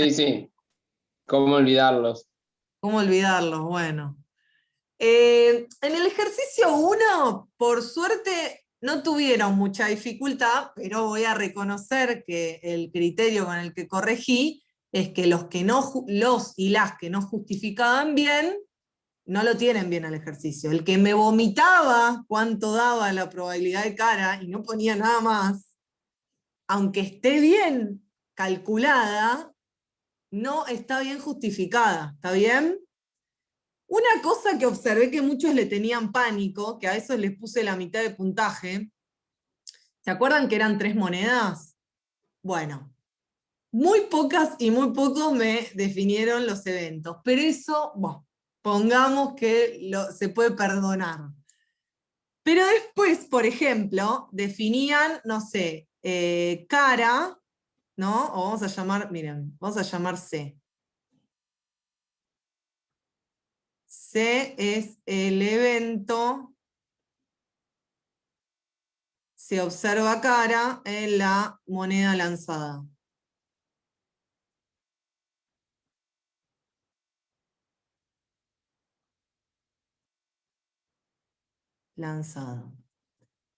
Sí, sí, ¿cómo olvidarlos? ¿Cómo olvidarlos? Bueno. En el ejercicio 1, por suerte, no tuvieron mucha dificultad, pero voy a reconocer que el criterio con el que corregí es que los y las que no justificaban bien, no lo tienen bien al ejercicio. El que me vomitaba cuánto daba la probabilidad de cara y no ponía nada más, aunque esté bien calculada, no está bien justificada. ¿Está bien? Una cosa que observé que muchos le tenían pánico, que a esos les puse la mitad de puntaje, ¿se acuerdan que eran 3 monedas? Bueno, muy pocas y muy pocos me definieron los eventos, pero eso, bueno, pongamos que se puede perdonar. Pero después, por ejemplo, definían, no sé, cara, ¿no? O vamos a llamar, miren, vamos a llamar C. C es el evento, se observa cara en la moneda lanzada. Lanzada.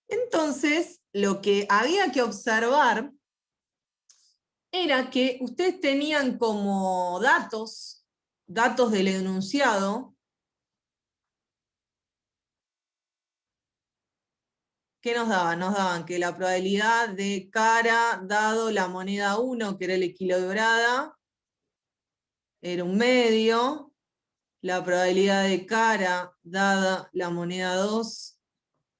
Entonces, lo que había que observar era que ustedes tenían como datos del enunciado, ¿qué nos daban? Nos daban que la probabilidad de cara dado la moneda 1, que era el equilibrada, era 1/2. La probabilidad de cara dada la moneda 2,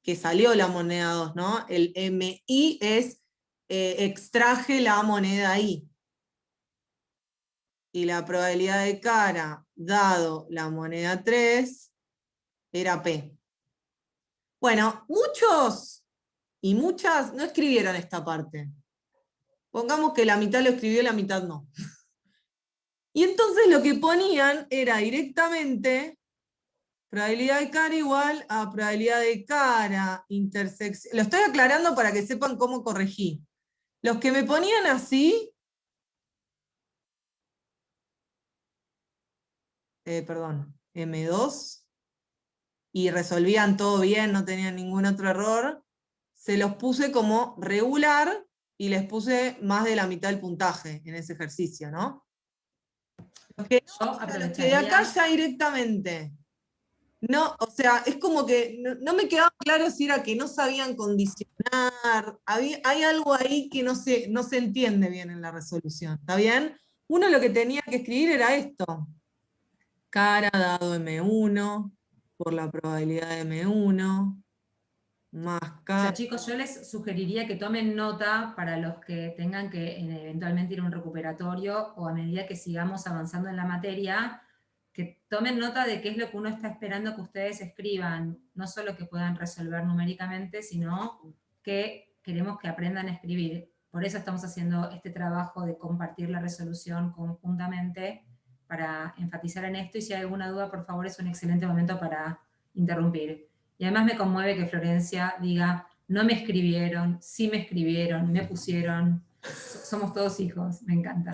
que salió la moneda 2, ¿no? El MI es extraje la moneda I. Y la probabilidad de cara dado la moneda 3 era P. Bueno, muchos y muchas no escribieron esta parte. Pongamos que la mitad lo escribió y la mitad no. Y entonces lo que ponían era directamente probabilidad de cara igual a probabilidad de cara, intersección. Lo estoy aclarando para que sepan cómo corregí. Los que me ponían así, perdón, M2, y resolvían todo bien, no tenían ningún otro error, se los puse como regular y les puse más de la mitad del puntaje en ese ejercicio, ¿no? Los que no, Yo o sea, los que de aprovecharía. acá ya directamente. No, o sea, es como que no me quedaba claro si era que no sabían condicionar. Hay algo ahí que no se entiende bien en la resolución, ¿está bien? Uno lo que tenía que escribir era esto. Cara dado M1 por la probabilidad de M1 más O cara. sea, chicos, yo les sugeriría que tomen nota para los que tengan que eventualmente ir a un recuperatorio o a medida que sigamos avanzando en la materia, que tomen nota de qué es lo que uno está esperando que ustedes escriban, no solo que puedan resolver numéricamente, sino que queremos que aprendan a escribir. Por eso estamos haciendo este trabajo de compartir la resolución conjuntamente para enfatizar en esto, y si hay alguna duda, por favor, es un excelente momento para interrumpir. Y además me conmueve que Florencia diga, no me escribieron, sí me escribieron, me pusieron, somos todos hijos, me encanta.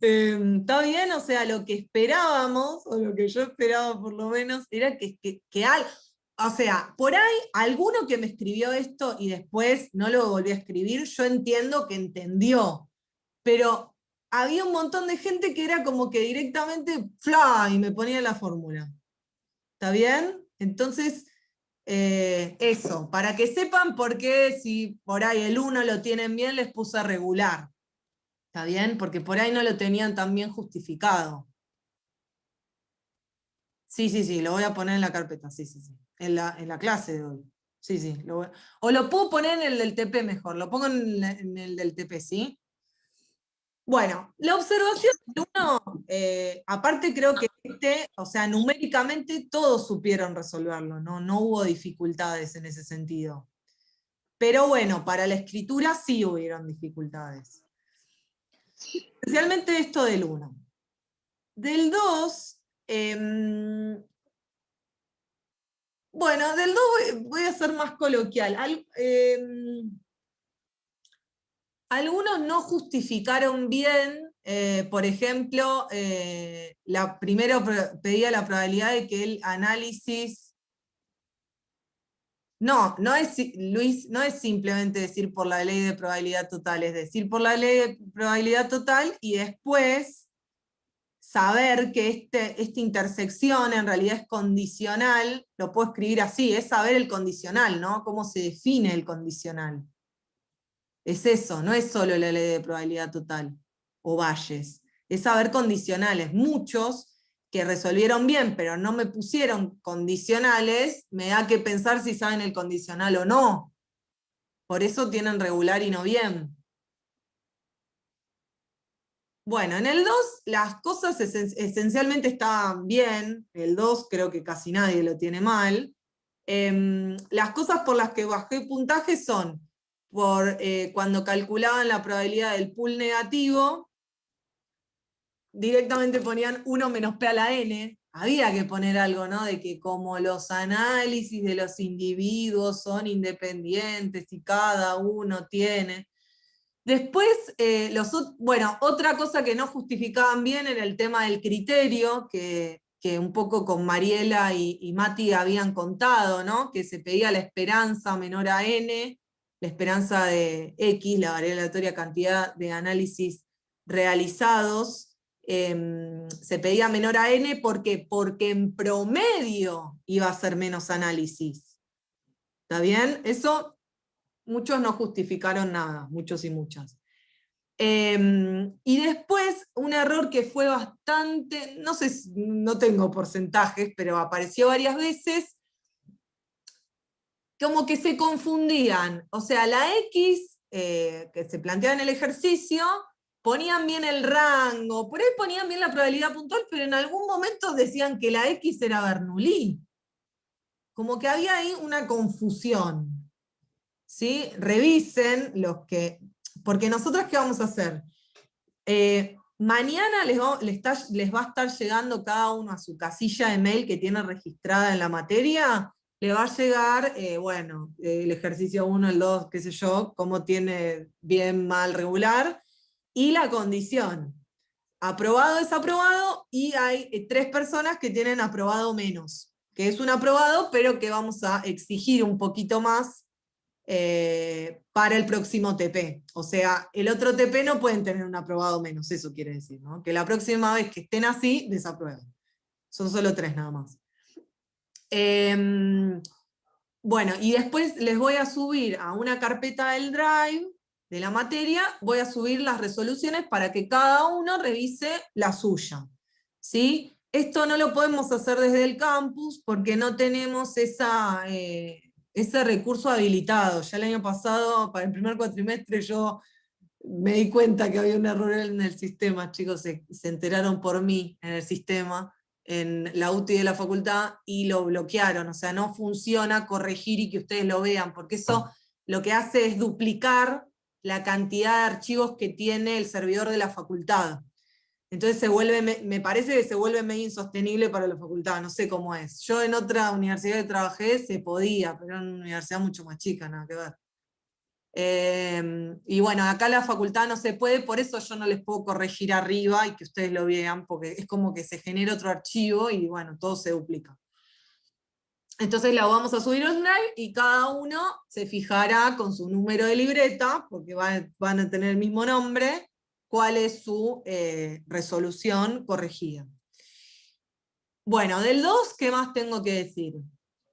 Está bien, o sea, lo que esperábamos, o lo que yo esperaba por lo menos, era o sea, por ahí, alguno que me escribió esto y después no lo volví a escribir, yo entiendo que entendió, pero había un montón de gente que era como que directamente, ¡fla! Y me ponía la fórmula. ¿Está bien? Entonces, eso, para que sepan por qué si por ahí el 1 lo tienen bien, les puse regular. ¿Está bien? Porque por ahí no lo tenían tan bien justificado. Sí, sí, sí, lo voy a poner en la carpeta, sí, sí, sí. En la clase de hoy. Sí, sí. O lo puedo poner en el del TP mejor, lo pongo en el del TP, ¿sí? Bueno, la observación del 1, aparte creo que o sea, numéricamente todos supieron resolverlo, no hubo dificultades en ese sentido. Pero bueno, para la escritura sí hubieron dificultades. Especialmente esto del 1. Del 2, bueno, del 2 voy a ser más coloquial. algunos no justificaron bien, por ejemplo, primero pedía la probabilidad de que el análisis... No, Luis, no es simplemente decir por la ley de probabilidad total, es decir por la ley de probabilidad total y después saber que esta intersección en realidad es condicional, lo puedo escribir así, es saber el condicional, ¿no? Cómo se define el condicional. Es eso, no es solo la ley de probabilidad total, o Bayes, es saber condicionales. Muchos que resolvieron bien, pero no me pusieron condicionales, me da que pensar si saben el condicional o no. Por eso tienen regular y no bien. Bueno, en el 2 las cosas esencialmente estaban bien, el 2 creo que casi nadie lo tiene mal. Las cosas por las que bajé puntaje son por cuando calculaban la probabilidad del pool negativo, directamente ponían 1 menos P a la N. Había que poner algo, ¿no? De que como los análisis de los individuos son independientes y cada uno tiene. Después, bueno, otra cosa que no justificaban bien era el tema del criterio, que un poco con Mariela y Mati habían contado, ¿no? Que se pedía la esperanza menor a n, la esperanza de x, la variable aleatoria cantidad de análisis realizados, se pedía menor a n porque en promedio iba a ser menos análisis. ¿Está bien? Eso muchos no justificaron nada, muchos y muchas. Y después, un error que fue bastante, no sé, no tengo porcentajes, pero apareció varias veces, como que se confundían. O sea, la X, que se planteaba en el ejercicio, ponían bien el rango, por ahí ponían bien la probabilidad puntual, pero en algún momento decían que la X era Bernoulli. Como que había ahí una confusión. ¿Sí? Revisen los que... Porque nosotros, ¿qué vamos a hacer? Mañana les va a estar llegando cada uno a su casilla de mail que tiene registrada en la materia, le va a llegar, bueno, el ejercicio 1, el 2, qué sé yo, cómo tiene bien, mal, regular, y la condición. Aprobado, desaprobado, y hay 3 personas que tienen aprobado menos, que es un aprobado, pero que vamos a exigir un poquito más para el próximo TP. O sea, el otro TP no pueden tener un aprobado menos, eso quiere decir, ¿no? Que la próxima vez que estén así, desaprueben. Son solo 3 nada más. Bueno, y después les voy a subir a una carpeta del Drive de la materia, voy a subir las resoluciones para que cada uno revise la suya. ¿Sí? Esto no lo podemos hacer desde el campus porque no tenemos ese recurso habilitado. Ya el año pasado, para el primer cuatrimestre, yo me di cuenta que había un error en el sistema, chicos, se enteraron por mí en el sistema, en la UTI de la facultad, y lo bloquearon. O sea, no funciona corregir y que ustedes lo vean, porque eso lo que hace es duplicar la cantidad de archivos que tiene el servidor de la facultad. Entonces me parece que se vuelve medio insostenible para la facultad, no sé cómo es. Yo en otra universidad que trabajé se podía, pero en una universidad mucho más chica, nada que ver. Y bueno, acá la facultad no se puede, por eso yo no les puedo corregir arriba y que ustedes lo vean, porque es como que se genera otro archivo y bueno, todo se duplica. Entonces la vamos a subir online y cada uno se fijará con su número de libreta, porque van a tener el mismo nombre, cuál es su resolución corregida. Bueno, del 2, ¿qué más tengo que decir?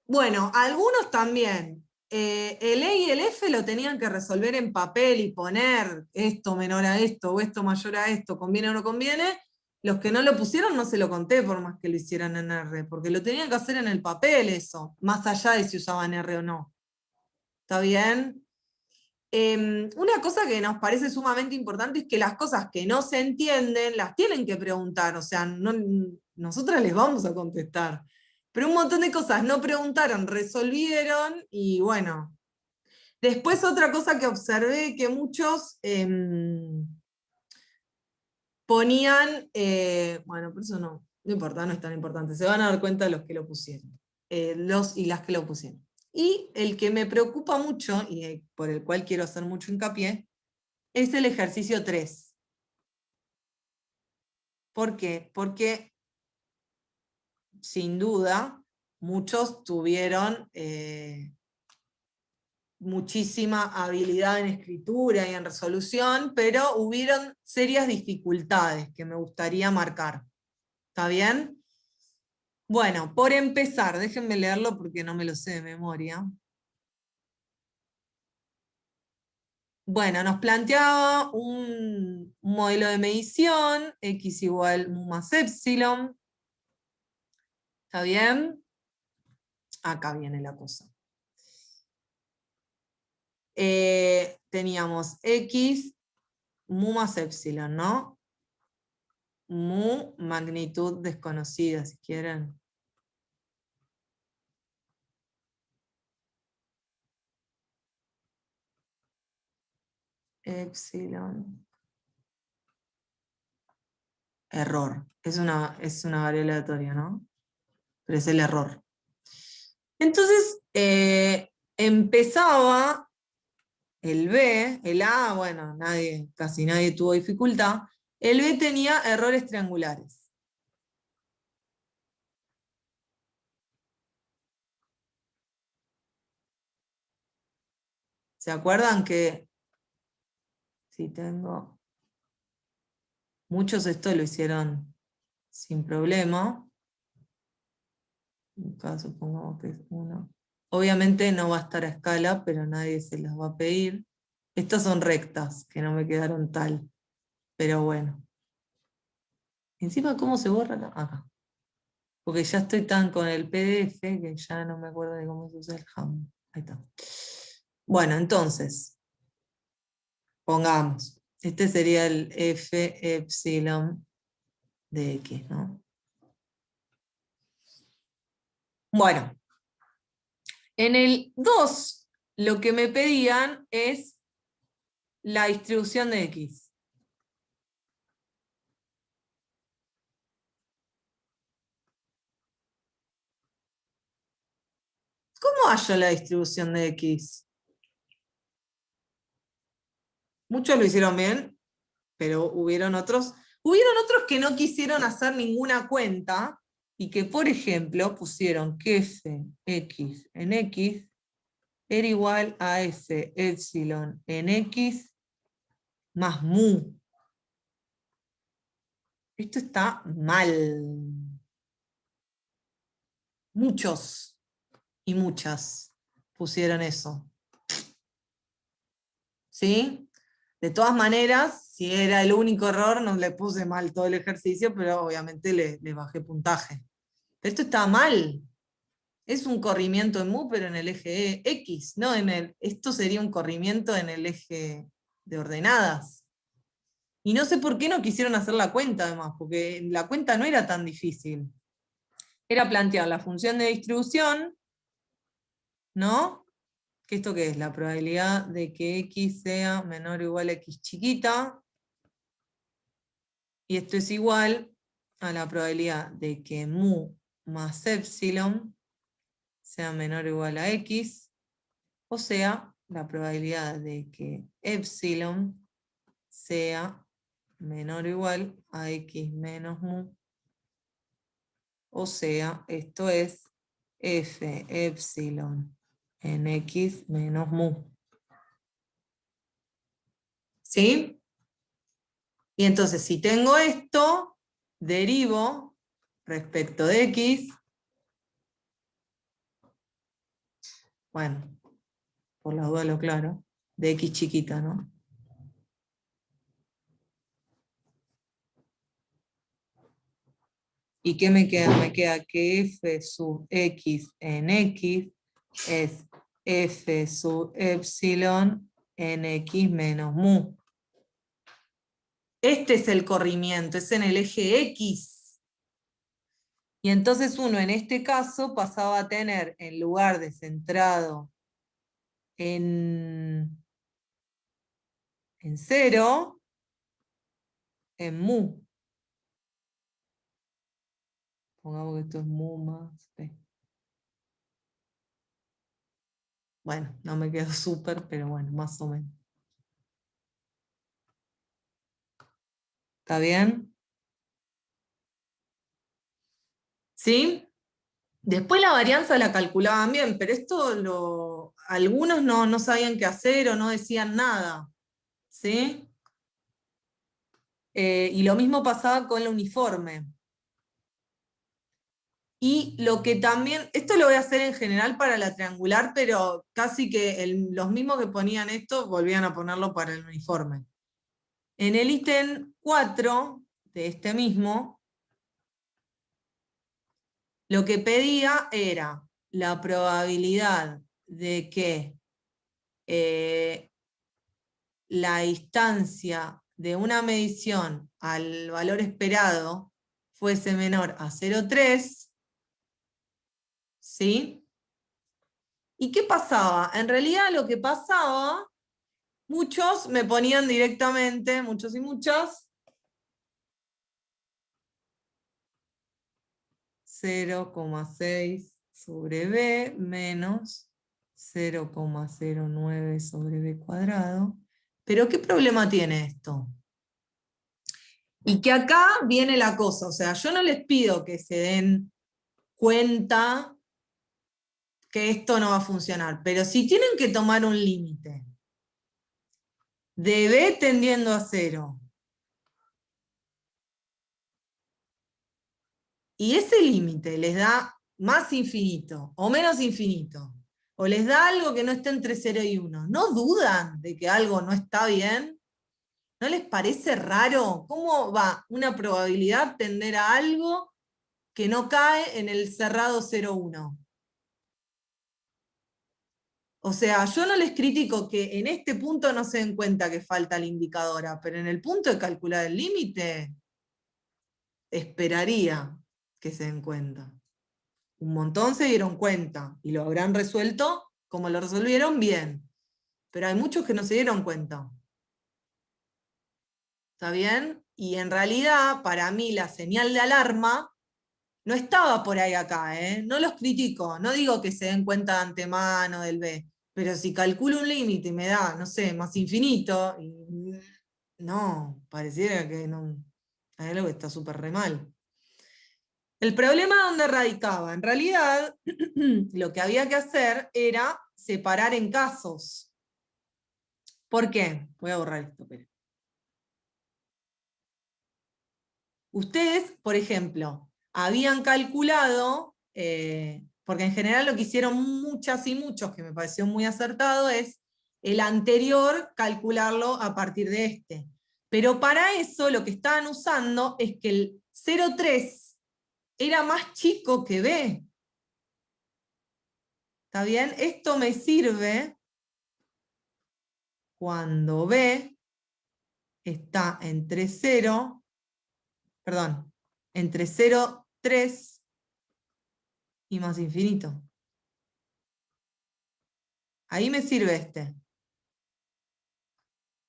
Bueno, algunos también. El E y el F lo tenían que resolver en papel y poner esto menor a esto o esto mayor a esto, conviene o no conviene. Los que no lo pusieron no se lo conté por más que lo hicieran en R, porque lo tenían que hacer en el papel eso, más allá de si usaban R o no. ¿Está bien? Una cosa que nos parece sumamente importante es que las cosas que no se entienden las tienen que preguntar, o sea, nosotras les vamos a contestar. Pero un montón de cosas no preguntaron, resolvieron, y bueno. Después otra cosa que observé, que muchos ponían, bueno, por eso no importa, no es tan importante, se van a dar cuenta los que lo pusieron, los y las que lo pusieron. Y el que me preocupa mucho, y por el cual quiero hacer mucho hincapié, es el ejercicio 3. ¿Por qué? Porque, sin duda, muchos tuvieron muchísima habilidad en escritura y en resolución, pero hubieron serias dificultades que me gustaría marcar. ¿Está bien? Bueno, por empezar, déjenme leerlo porque no me lo sé de memoria. Bueno, nos planteaba un modelo de medición, x igual mu más epsilon. ¿Está bien? Acá viene la cosa. Teníamos x mu más epsilon, ¿no? Mu, magnitud desconocida, si quieren. Epsilon. Error. Es una variable aleatoria, ¿no? Pero es el error. Entonces, empezaba el B, el A, bueno, casi nadie tuvo dificultad. El B tenía errores triangulares. ¿Se acuerdan que si tengo... Muchos esto lo hicieron sin problema. Acá supongamos que es 1. Obviamente no va a estar a escala, pero nadie se las va a pedir. Estas son rectas, que no me quedaron tal. Pero bueno. Encima, ¿cómo se borra? Acá. Porque ya estoy tan con el PDF que ya no me acuerdo de cómo se usa el ham. Ahí está. Bueno, entonces, pongamos. Este sería el f epsilon de x, ¿no? Bueno, en el 2 lo que me pedían es la distribución de x. ¿Cómo hallo la distribución de x? Muchos lo hicieron bien, pero hubieron otros que no quisieron hacer ninguna cuenta y que, por ejemplo, pusieron que f x en x era igual a f epsilon en x más mu. Esto está mal. Muchos y muchas pusieron eso. ¿Sí? De todas maneras, si era el único error, no le puse mal todo el ejercicio, pero obviamente le bajé puntaje. Pero esto está mal. Es un corrimiento en mu, pero en el eje X, no en el. Esto sería un corrimiento en el eje de ordenadas. Y no sé por qué no quisieron hacer la cuenta, además, porque la cuenta no era tan difícil. Era plantear la función de distribución, ¿no? ¿Que esto qué es? La probabilidad de que x sea menor o igual a x chiquita. Y esto es igual a la probabilidad de que mu más epsilon sea menor o igual a x. O sea, la probabilidad de que epsilon sea menor o igual a x menos mu. O sea, esto es f epsilon en x menos mu. ¿Sí? Y entonces, si tengo esto, derivo respecto de x. Bueno, por la duda lo claro. De x chiquita, ¿no? ¿Y qué me queda? Me queda que f sub x en x es f sub epsilon en x menos mu. Este es el corrimiento, es en el eje X. Y entonces uno en este caso pasaba a tener, en lugar de centrado en 0, en mu. Pongamos que esto es mu más p. Bueno, no me quedó súper, pero bueno, más o menos. ¿Está bien? ¿Sí? Después la varianza la calculaban bien, pero esto algunos no sabían qué hacer o no decían nada. ¿Sí? Y lo mismo pasaba con el uniforme. Y lo que también, esto lo voy a hacer en general para la triangular, pero casi que los mismos que ponían esto volvían a ponerlo para el uniforme. En el ítem 4 de este mismo, lo que pedía era la probabilidad de que la distancia de una medición al valor esperado fuese menor a 0,3, ¿sí? ¿Y qué pasaba? En realidad lo que pasaba, muchos me ponían directamente, muchos y muchas, 0,6 sobre b menos 0,09 sobre b cuadrado. Pero ¿qué problema tiene esto? Y que acá viene la cosa, o sea, yo no les pido que se den cuenta que esto no va a funcionar, pero si tienen que tomar un límite de b tendiendo a 0, y ese límite les da más infinito o menos infinito, o les da algo que no esté entre 0 y 1, ¿no dudan de que algo no está bien? ¿No les parece raro? ¿Cómo va una probabilidad tender a algo que no cae en el cerrado 0,1? O sea, yo no les critico que en este punto no se den cuenta que falta la indicadora, pero en el punto de calcular el límite, esperaría que se den cuenta. Un montón se dieron cuenta y lo habrán resuelto como lo resolvieron bien. Pero hay muchos que no se dieron cuenta. ¿Está bien? Y en realidad, para mí, la señal de alarma no estaba por ahí acá, ¿eh? No los critico, no digo que se den cuenta de antemano del B, pero si calculo un límite y me da, no sé, más infinito, no, pareciera que no, hay algo que está súper re mal. El problema dónde radicaba, en realidad, lo que había que hacer era separar en casos. ¿Por qué? Voy a borrar esto, pero. Ustedes, por ejemplo, habían calculado, porque en general lo que hicieron muchas y muchos, que me pareció muy acertado, es el anterior calcularlo a partir de este. Pero para eso lo que estaban usando es que el 0,3 era más chico que B. ¿Está bien? Esto me sirve cuando B está entre 0, perdón, entre 0,3 y más infinito. Ahí me sirve este.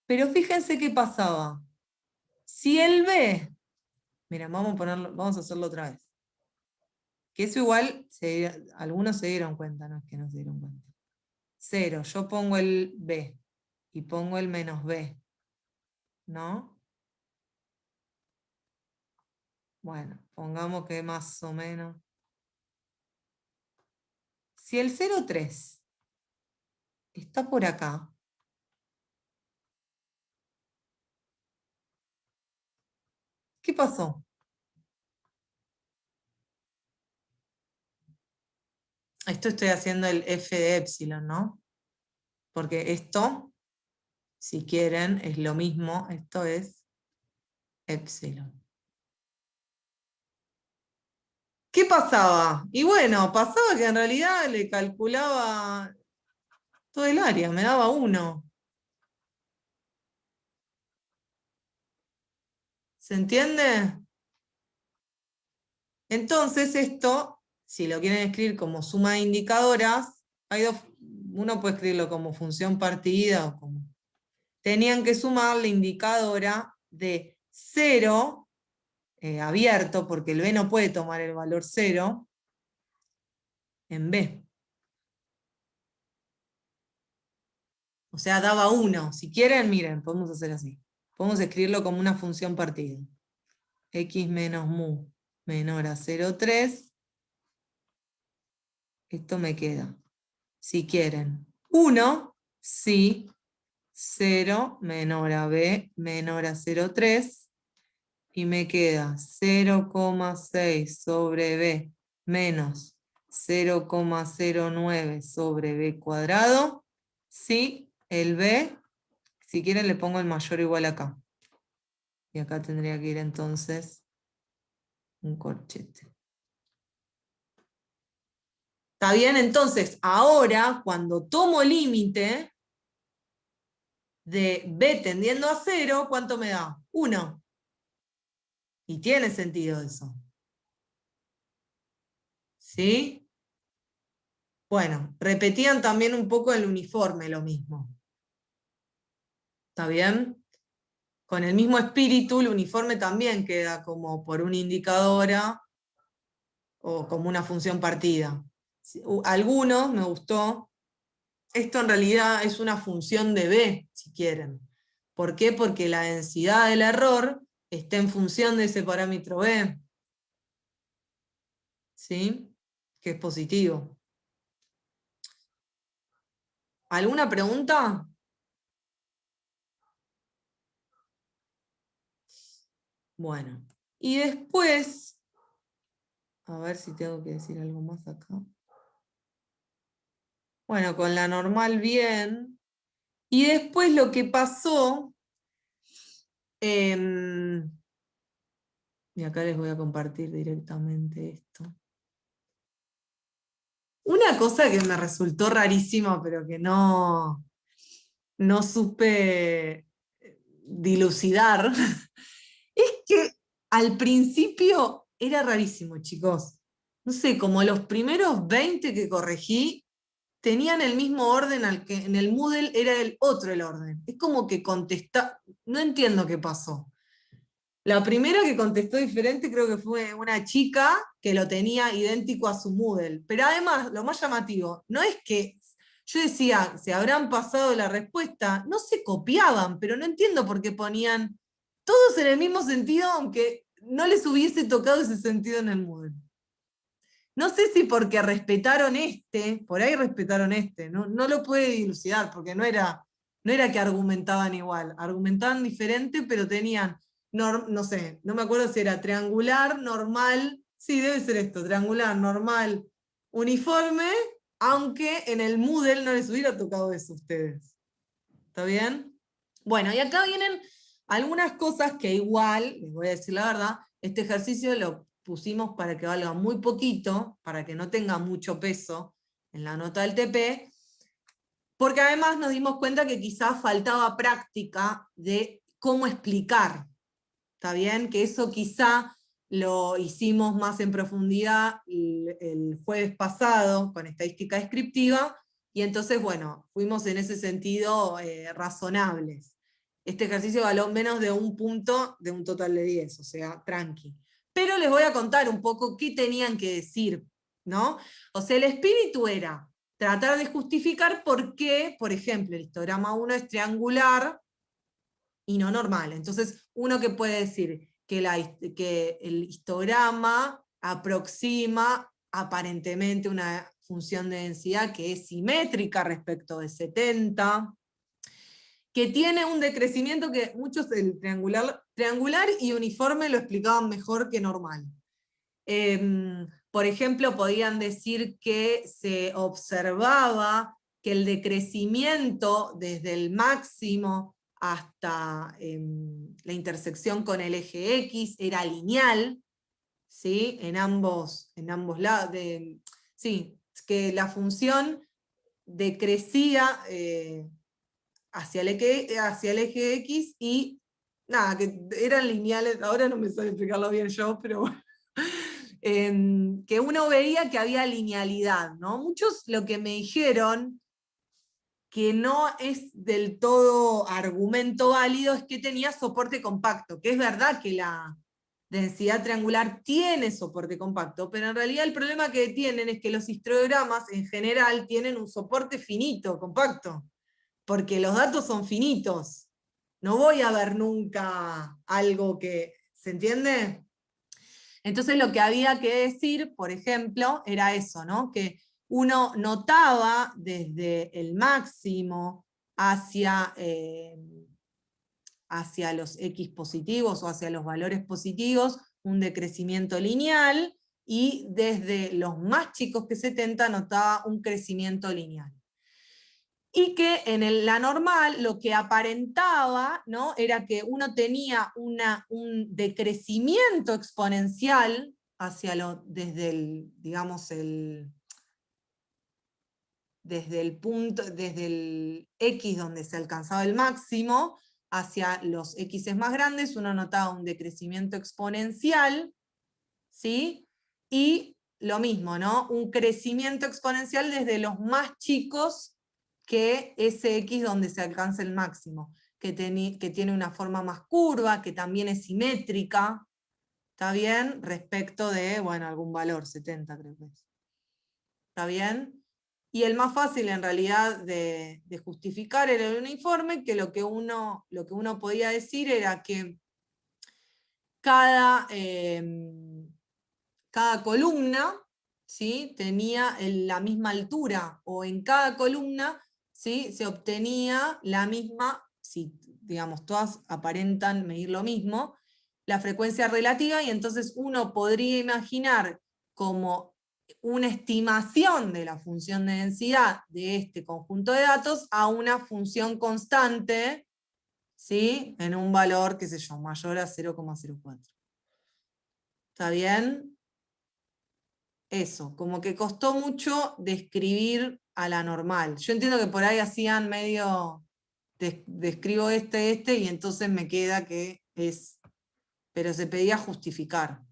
Pero fíjense qué pasaba. Si el B, mira, vamos a hacerlo otra vez. Que eso igual, algunos se dieron cuenta, no es que no se dieron cuenta. 0, yo pongo el B y pongo el menos B, ¿no? Bueno, pongamos que más o menos. Si el 0,3 está por acá, ¿qué pasó? Esto estoy haciendo el f de epsilon, ¿no? Porque esto, si quieren, es lo mismo, esto es epsilon. ¿Qué pasaba? Y bueno, pasaba que en realidad le calculaba todo el área, me daba 1. ¿Se entiende? Entonces esto, si lo quieren escribir como suma de indicadoras, uno puede escribirlo como función partida o como. Tenían que sumar la indicadora de 0, abierto, porque el B no puede tomar el valor 0, en B. O sea, daba 1. Si quieren, miren, podemos hacer así. Podemos escribirlo como una función partida. X menos mu menor a 0,3. Esto me queda. Si quieren, 1, sí, 0 menor a b menor a 0,3. Y me queda 0,6 sobre b menos 0,09 sobre b cuadrado. Sí, el b, si quieren le pongo el mayor o igual acá. Y acá tendría que ir entonces un corchete. ¿Está bien? Entonces, ahora, cuando tomo límite de b tendiendo a 0, ¿cuánto me da? 1. Y tiene sentido eso. ¿Sí? Bueno, repetían también un poco el uniforme, lo mismo. ¿Está bien? Con el mismo espíritu, el uniforme también queda como por una indicadora o como una función partida. Algunos me gustó. Esto en realidad es una función de B, si quieren. ¿Por qué? Porque la densidad del error está en función de ese parámetro B. ¿Sí? Que es positivo. ¿Alguna pregunta? Bueno. Y después, a ver si tengo que decir algo más acá. Bueno, con la normal bien. Y después lo que pasó, y acá les voy a compartir directamente esto. Una cosa que me resultó rarísima, pero que no supe dilucidar, es que al principio era rarísimo, chicos. No sé, como los primeros 20 que corregí, tenían el mismo orden al que en el Moodle era el otro el orden. Es como que no entiendo qué pasó. La primera que contestó diferente creo que fue una chica que lo tenía idéntico a su Moodle. Pero además, lo más llamativo, no es que yo decía, se habrán pasado la respuesta, no se copiaban, pero no entiendo por qué ponían todos en el mismo sentido, aunque no les hubiese tocado ese sentido en el Moodle. No sé si porque respetaron por ahí respetaron no lo puede dilucidar, porque no era que argumentaban igual, argumentaban diferente, pero tenían, no sé, no me acuerdo si era triangular, normal, sí, debe ser esto, triangular, normal, uniforme, aunque en el Moodle no les hubiera tocado eso a ustedes. ¿Está bien? Bueno, y acá vienen algunas cosas que igual, les voy a decir la verdad, este ejercicio lo pusimos para que valga muy poquito, para que no tenga mucho peso en la nota del TP, porque además nos dimos cuenta que quizás faltaba práctica de cómo explicar. ¿Está bien? Que eso quizá lo hicimos más en profundidad el jueves pasado con estadística descriptiva, y entonces, bueno, fuimos en ese sentido razonables. Este ejercicio való menos de un punto de un total de 10, o sea, tranqui. Pero les voy a contar un poco qué tenían que decir, ¿no? O sea, el espíritu era tratar de justificar por qué, por ejemplo, el histograma 1 es triangular y no normal. Entonces, uno que puede decir que el histograma aproxima aparentemente una función de densidad que es simétrica respecto de 70, que tiene un decrecimiento que muchos, el triangular y uniforme lo explicaban mejor que normal. Por ejemplo, podían decir que se observaba que el decrecimiento desde el máximo hasta la intersección con el eje X era lineal, ¿sí? En ambos lados. Sí, que la función decrecía hacia el eje X y nada, que eran lineales. Ahora no me sale explicarlo bien yo, pero bueno. Que uno veía que había linealidad, ¿no? Muchos lo que me dijeron, que no es del todo argumento válido, es que tenía soporte compacto, que es verdad que la densidad triangular tiene soporte compacto, pero en realidad el problema que tienen es que los histogramas en general tienen un soporte finito, compacto, porque los datos son finitos. no voy a ver nunca algo que, ¿se entiende? Entonces lo que había que decir, por ejemplo, era eso, ¿no? Que uno notaba desde el máximo hacia, hacia los X positivos o hacia los valores positivos un decrecimiento lineal, y desde los más chicos que 70 notaba un crecimiento lineal. Y que en la normal lo que aparentaba, ¿no?, era que uno tenía un decrecimiento exponencial hacia desde el, digamos, desde el punto, desde el X donde se alcanzaba el máximo, hacia los X más grandes, uno notaba un decrecimiento exponencial, ¿sí? Y lo mismo, ¿no? Un crecimiento exponencial desde los más chicos que ese X donde se alcanza el máximo, que tiene una forma más curva, que también es simétrica, ¿está bien? Respecto de, bueno, algún valor, 70 creo que es. ¿Está bien? Y el más fácil en realidad de justificar era el uniforme, que lo que uno podía decir era que cada columna, ¿sí?, tenía la misma altura, o en cada columna, ¿sí?, se obtenía la misma, si digamos todas aparentan medir lo mismo, la frecuencia relativa, y entonces uno podría imaginar como una estimación de la función de densidad de este conjunto de datos a una función constante, ¿sí?, en un valor, qué sé yo, mayor a 0,04. ¿Está bien? Eso, como que costó mucho describir a la normal. Yo entiendo que por ahí hacían medio, describo este, y entonces me queda que es, pero se pedía justificar.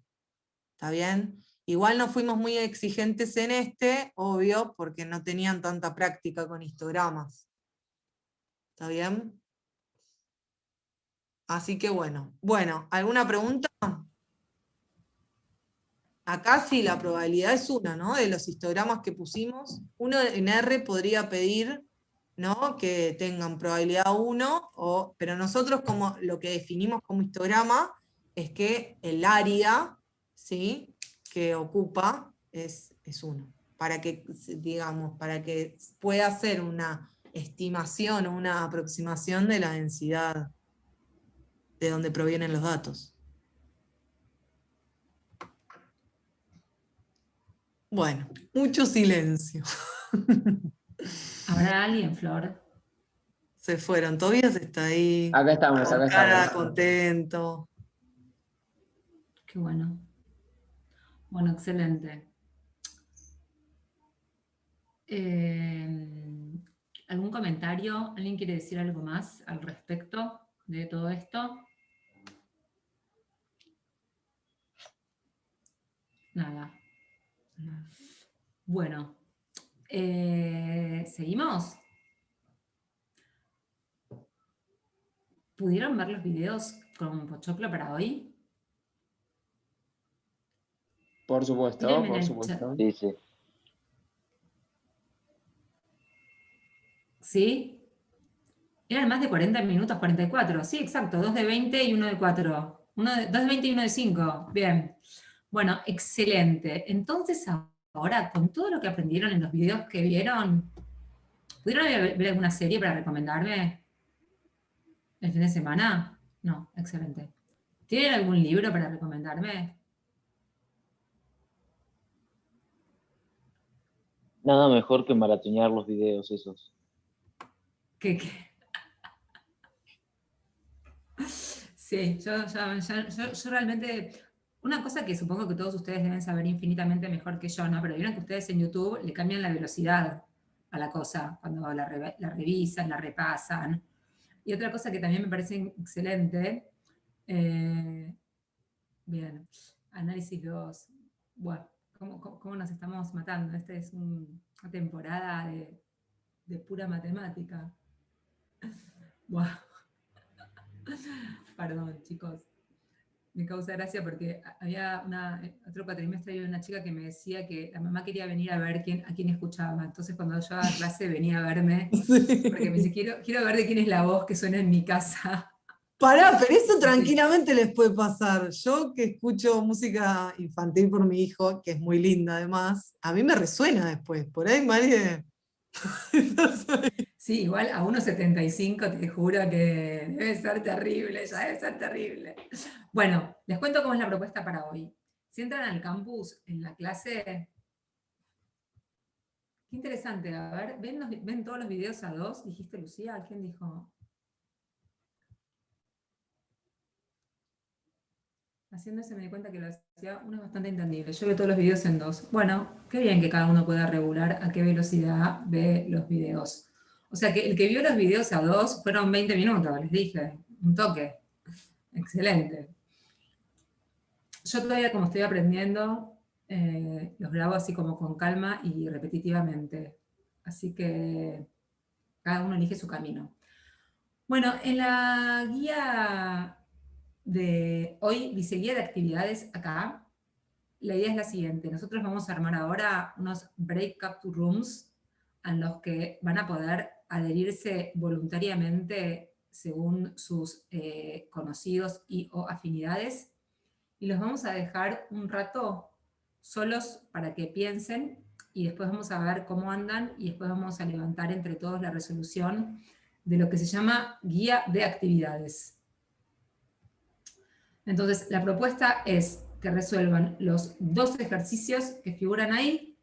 ¿Está bien? Igual no fuimos muy exigentes en obvio, porque no tenían tanta práctica con histogramas. ¿Está bien? Así que bueno. Bueno, ¿alguna pregunta? Acá sí la probabilidad es una, ¿no? De los histogramas que pusimos, uno en R podría pedir, ¿no?, que tengan probabilidad 1, pero nosotros como lo que definimos como histograma es que el área, ¿sí?, que ocupa es 1. Para que, digamos, para que pueda hacer una estimación o una aproximación de la densidad de donde provienen los datos. Bueno, mucho silencio. ¿Habrá alguien, Flor? Se fueron, Tobías está ahí, Acá estamos, con acá cara estamos. contento. Qué bueno. Bueno, excelente. ¿Algún comentario? ¿Alguien quiere decir algo más al respecto de todo esto? Nada. Bueno, ¿seguimos? ¿Pudieron ver los videos con Pochoclo para hoy? Por supuesto, Tírenme en por el chat. supuesto. Sí, sí. ¿Sí? Eran más de 40 minutos, 44. Sí, exacto, 2 de 20 y 1 de 4. 2 de 20 y 1 de 5. Bien. Bueno, excelente. Entonces ahora, con todo lo que aprendieron en los videos que vieron, ¿pudieron ver alguna serie para recomendarme el fin de semana? No, excelente. ¿Tienen algún libro para recomendarme? Nada mejor que maratonear los videos esos. ¿Qué? Sí, yo realmente, una cosa que supongo que todos ustedes deben saber infinitamente mejor que yo, ¿no? Pero vieron que ustedes en YouTube le cambian la velocidad a la cosa, cuando la revisan, la repasan. Y otra cosa que también me parece excelente, bien, análisis 2. Bueno, ¿cómo nos estamos matando? Esta es una temporada de pura matemática. Bueno. Perdón, chicos. Me causa gracia porque había otro cuatrimestre, había una chica que me decía que la mamá quería venir a ver a quién escuchaba. Entonces cuando yo daba clase venía a verme, Sí. porque me dice, quiero ver de quién es la voz que suena en mi casa. Pará, pero eso tranquilamente les puede pasar. Yo que escucho música infantil por mi hijo, que es muy linda además, a mí me resuena después. Por ahí, María. Sí, igual a 1,75 te juro que debe ser terrible, ya debe ser terrible. Bueno, les cuento cómo es la propuesta para hoy. Si entran al campus, en la clase, qué interesante, a ver, ¿ven todos los videos a dos? ¿Dijiste, Lucía? ¿Quién dijo? Haciendo eso me di cuenta que lo hacía uno es bastante entendible. Yo veo todos los videos en dos. Bueno, qué bien que cada uno pueda regular a qué velocidad ve los videos. O sea que el que vio los videos a dos fueron 20 minutos, les dije. Un toque. Excelente. Yo todavía como estoy aprendiendo, los grabo así como con calma y repetitivamente. Así que cada uno elige su camino. Bueno, en la guía de hoy, diseguía de actividades acá, la idea es la siguiente. Nosotros vamos a armar ahora unos breakout rooms en los que van a poder adherirse voluntariamente según sus conocidos y o afinidades, y los vamos a dejar un rato solos para que piensen, y después vamos a ver cómo andan, y después vamos a levantar entre todos la resolución de lo que se llama guía de actividades. Entonces, la propuesta es que resuelvan los 2 ejercicios que figuran ahí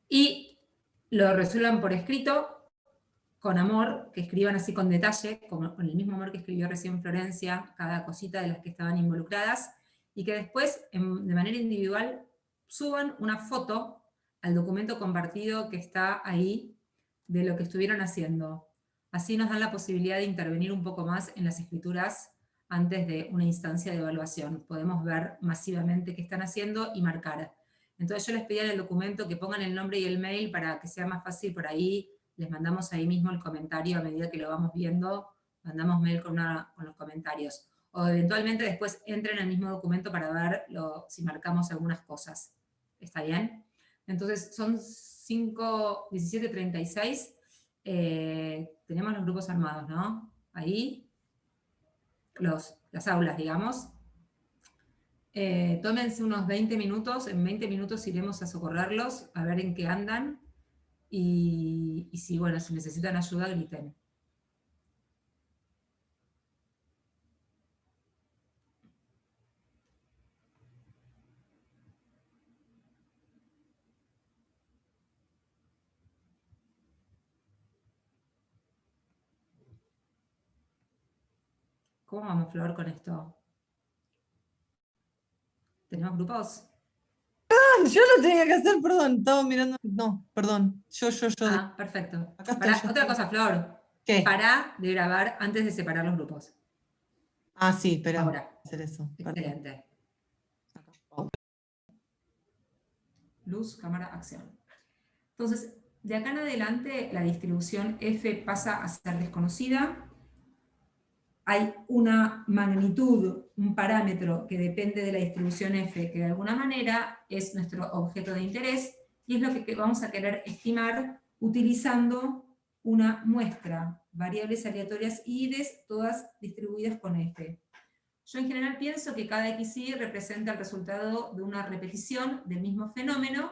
y lo resuelvan por escrito, con amor, que escriban así con detalle, con el mismo amor que escribió recién Florencia, cada cosita de las que estaban involucradas, y que después, de manera individual, suban una foto al documento compartido que está ahí de lo que estuvieron haciendo. Así nos dan la posibilidad de intervenir un poco más en las escrituras antes de una instancia de evaluación. Podemos ver masivamente qué están haciendo y marcar. Entonces yo les pedí en el documento que pongan el nombre y el mail para que sea más fácil por ahí. Les mandamos ahí mismo el comentario a medida que lo vamos viendo, mandamos mail con los comentarios. O eventualmente después entren al mismo documento para ver si marcamos algunas cosas. ¿Está bien? Entonces son 5:17:36. Tenemos los grupos armados, ¿no? Ahí, las aulas, digamos. Tómense unos 20 minutos, en 20 minutos iremos a socorrerlos, a ver en qué andan, y si, bueno, si necesitan ayuda, griten. ¿Cómo vamos, Flor, con esto? ¿Tenemos grupos? Yo lo tenía que hacer, perdón, estaba mirando. No, perdón. Yo. Ah, perfecto. Acá estoy, Pará, yo otra estoy. cosa, Flor. ¿Qué? Pará de grabar antes de separar los grupos. Ah, sí, espera. Ahora. Hacer eso. Excelente. Luz, cámara, acción. Entonces, de acá en adelante, la distribución F pasa a ser desconocida. Hay una magnitud, un parámetro que depende de la distribución F, que de alguna manera es nuestro objeto de interés, y es lo que vamos a querer estimar utilizando una muestra, variables aleatorias ides, todas distribuidas con F. Yo en general pienso que cada XY representa el resultado de una repetición del mismo fenómeno,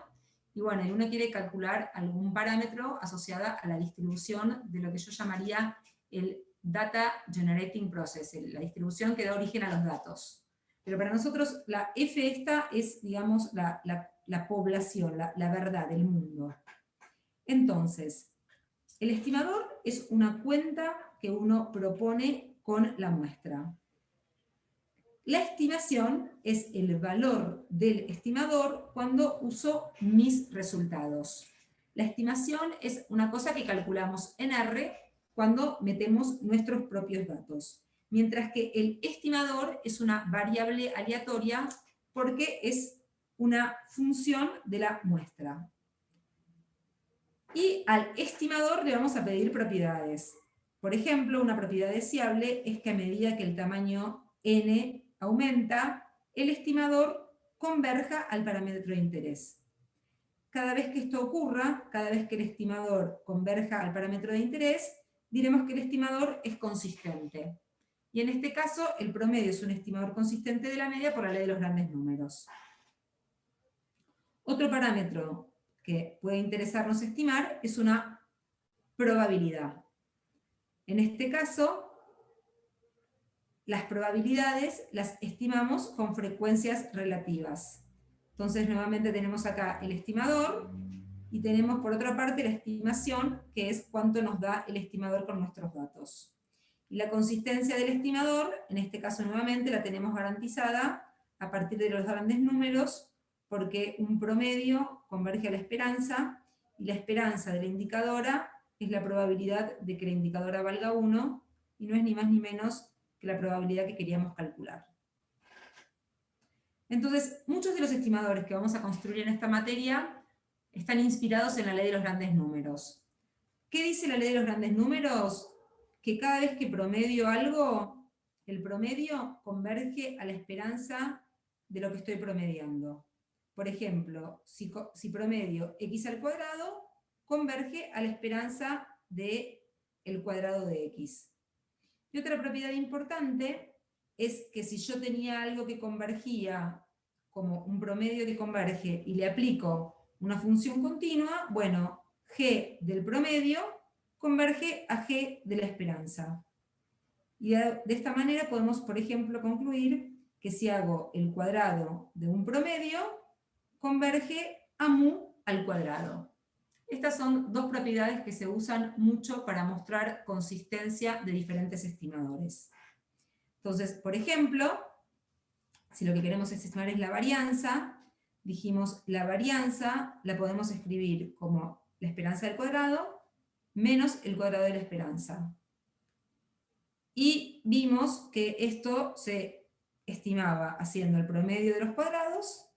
y bueno, y uno quiere calcular algún parámetro asociado a la distribución de lo que yo llamaría el Data Generating Process, la distribución que da origen a los datos. Pero para nosotros la F esta es, digamos, la población, la verdad del mundo. Entonces, el estimador es una cuenta que uno propone con la muestra. La estimación es el valor del estimador cuando uso mis resultados. La estimación es una cosa que calculamos en R cuando metemos nuestros propios datos, mientras que el estimador es una variable aleatoria porque es una función de la muestra. Y al estimador le vamos a pedir propiedades. Por ejemplo, una propiedad deseable es que a medida que el tamaño n aumenta, el estimador converja al parámetro de interés. Cada vez que esto ocurra, cada vez que el estimador converja al parámetro de interés, diremos que el estimador es consistente. Y en este caso, el promedio es un estimador consistente de la media por la ley de los grandes números. Otro parámetro que puede interesarnos estimar es una probabilidad. En este caso, las probabilidades las estimamos con frecuencias relativas. Entonces, nuevamente tenemos acá el estimador, y tenemos por otra parte la estimación, que es cuánto nos da el estimador con nuestros datos. Y la consistencia del estimador, en este caso nuevamente, la tenemos garantizada a partir de los grandes números, porque un promedio converge a la esperanza, y la esperanza de la indicadora es la probabilidad de que la indicadora valga 1, y no es ni más ni menos que la probabilidad que queríamos calcular. Entonces, muchos de los estimadores que vamos a construir en esta materia están inspirados en la ley de los grandes números. ¿Qué dice la ley de los grandes números? Que cada vez que promedio algo, el promedio converge a la esperanza de lo que estoy promediando. Por ejemplo, si promedio x al cuadrado, converge a la esperanza del cuadrado de x. Y otra propiedad importante es que si yo tenía algo que convergía como un promedio que converge y le aplico una función continua, bueno, g del promedio converge a g de la esperanza. Y de esta manera podemos, por ejemplo, concluir que si hago el cuadrado de un promedio, converge a mu al cuadrado. Estas son dos propiedades que se usan mucho para mostrar consistencia de diferentes estimadores. Entonces, por ejemplo, si lo que queremos estimar es la varianza, dijimos la varianza la podemos escribir como la esperanza del cuadrado menos el cuadrado de la esperanza. Y vimos que esto se estimaba haciendo el promedio de los cuadrados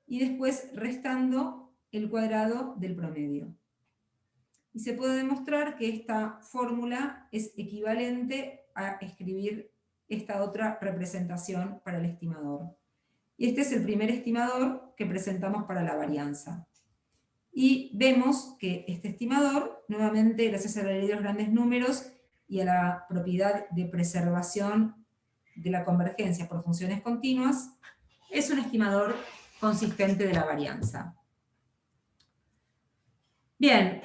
y después restando el cuadrado del promedio. Y se puede demostrar que esta fórmula es equivalente a escribir esta otra representación para el estimador. Y este es el primer estimador que presentamos para la varianza. Y vemos que este estimador, nuevamente gracias a la ley de los grandes números y a la propiedad de preservación de la convergencia por funciones continuas, es un estimador consistente de la varianza. Bien,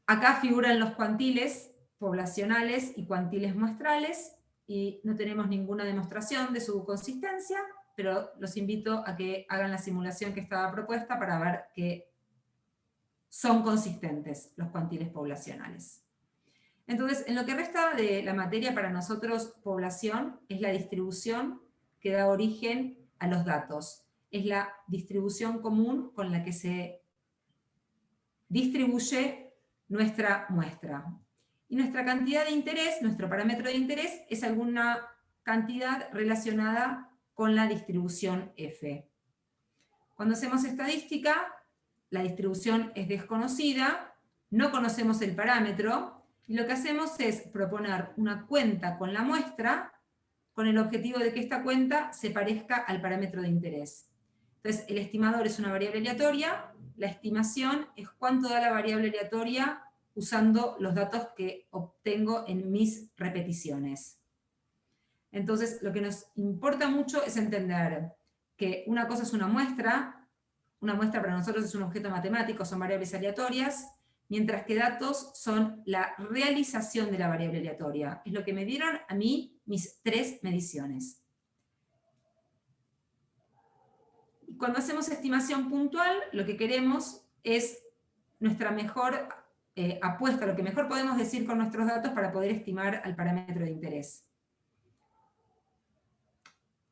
acá figuran los cuantiles poblacionales y cuantiles muestrales, y no tenemos ninguna demostración de su consistencia, pero los invito a que hagan la simulación que estaba propuesta para ver que son consistentes los cuantiles poblacionales. Entonces, en lo que resta de la materia para nosotros, población es la distribución que da origen a los datos. Es la distribución común con la que se distribuye nuestra muestra. Y nuestra cantidad de interés, nuestro parámetro de interés, es alguna cantidad relacionada con la distribución F. Cuando hacemos estadística, la distribución es desconocida, no conocemos el parámetro, y lo que hacemos es proponer una cuenta con la muestra, con el objetivo de que esta cuenta se parezca al parámetro de interés. Entonces, el estimador es una variable aleatoria, la estimación es cuánto da la variable aleatoria usando los datos que obtengo en mis repeticiones. Entonces, lo que nos importa mucho es entender que una cosa es una muestra para nosotros es un objeto matemático, son variables aleatorias, mientras que datos son la realización de la variable aleatoria. Es lo que me dieron a mí mis 3 mediciones. Y cuando hacemos estimación puntual, lo que queremos es nuestra mejor apuesta, lo que mejor podemos decir con nuestros datos para poder estimar al parámetro de interés.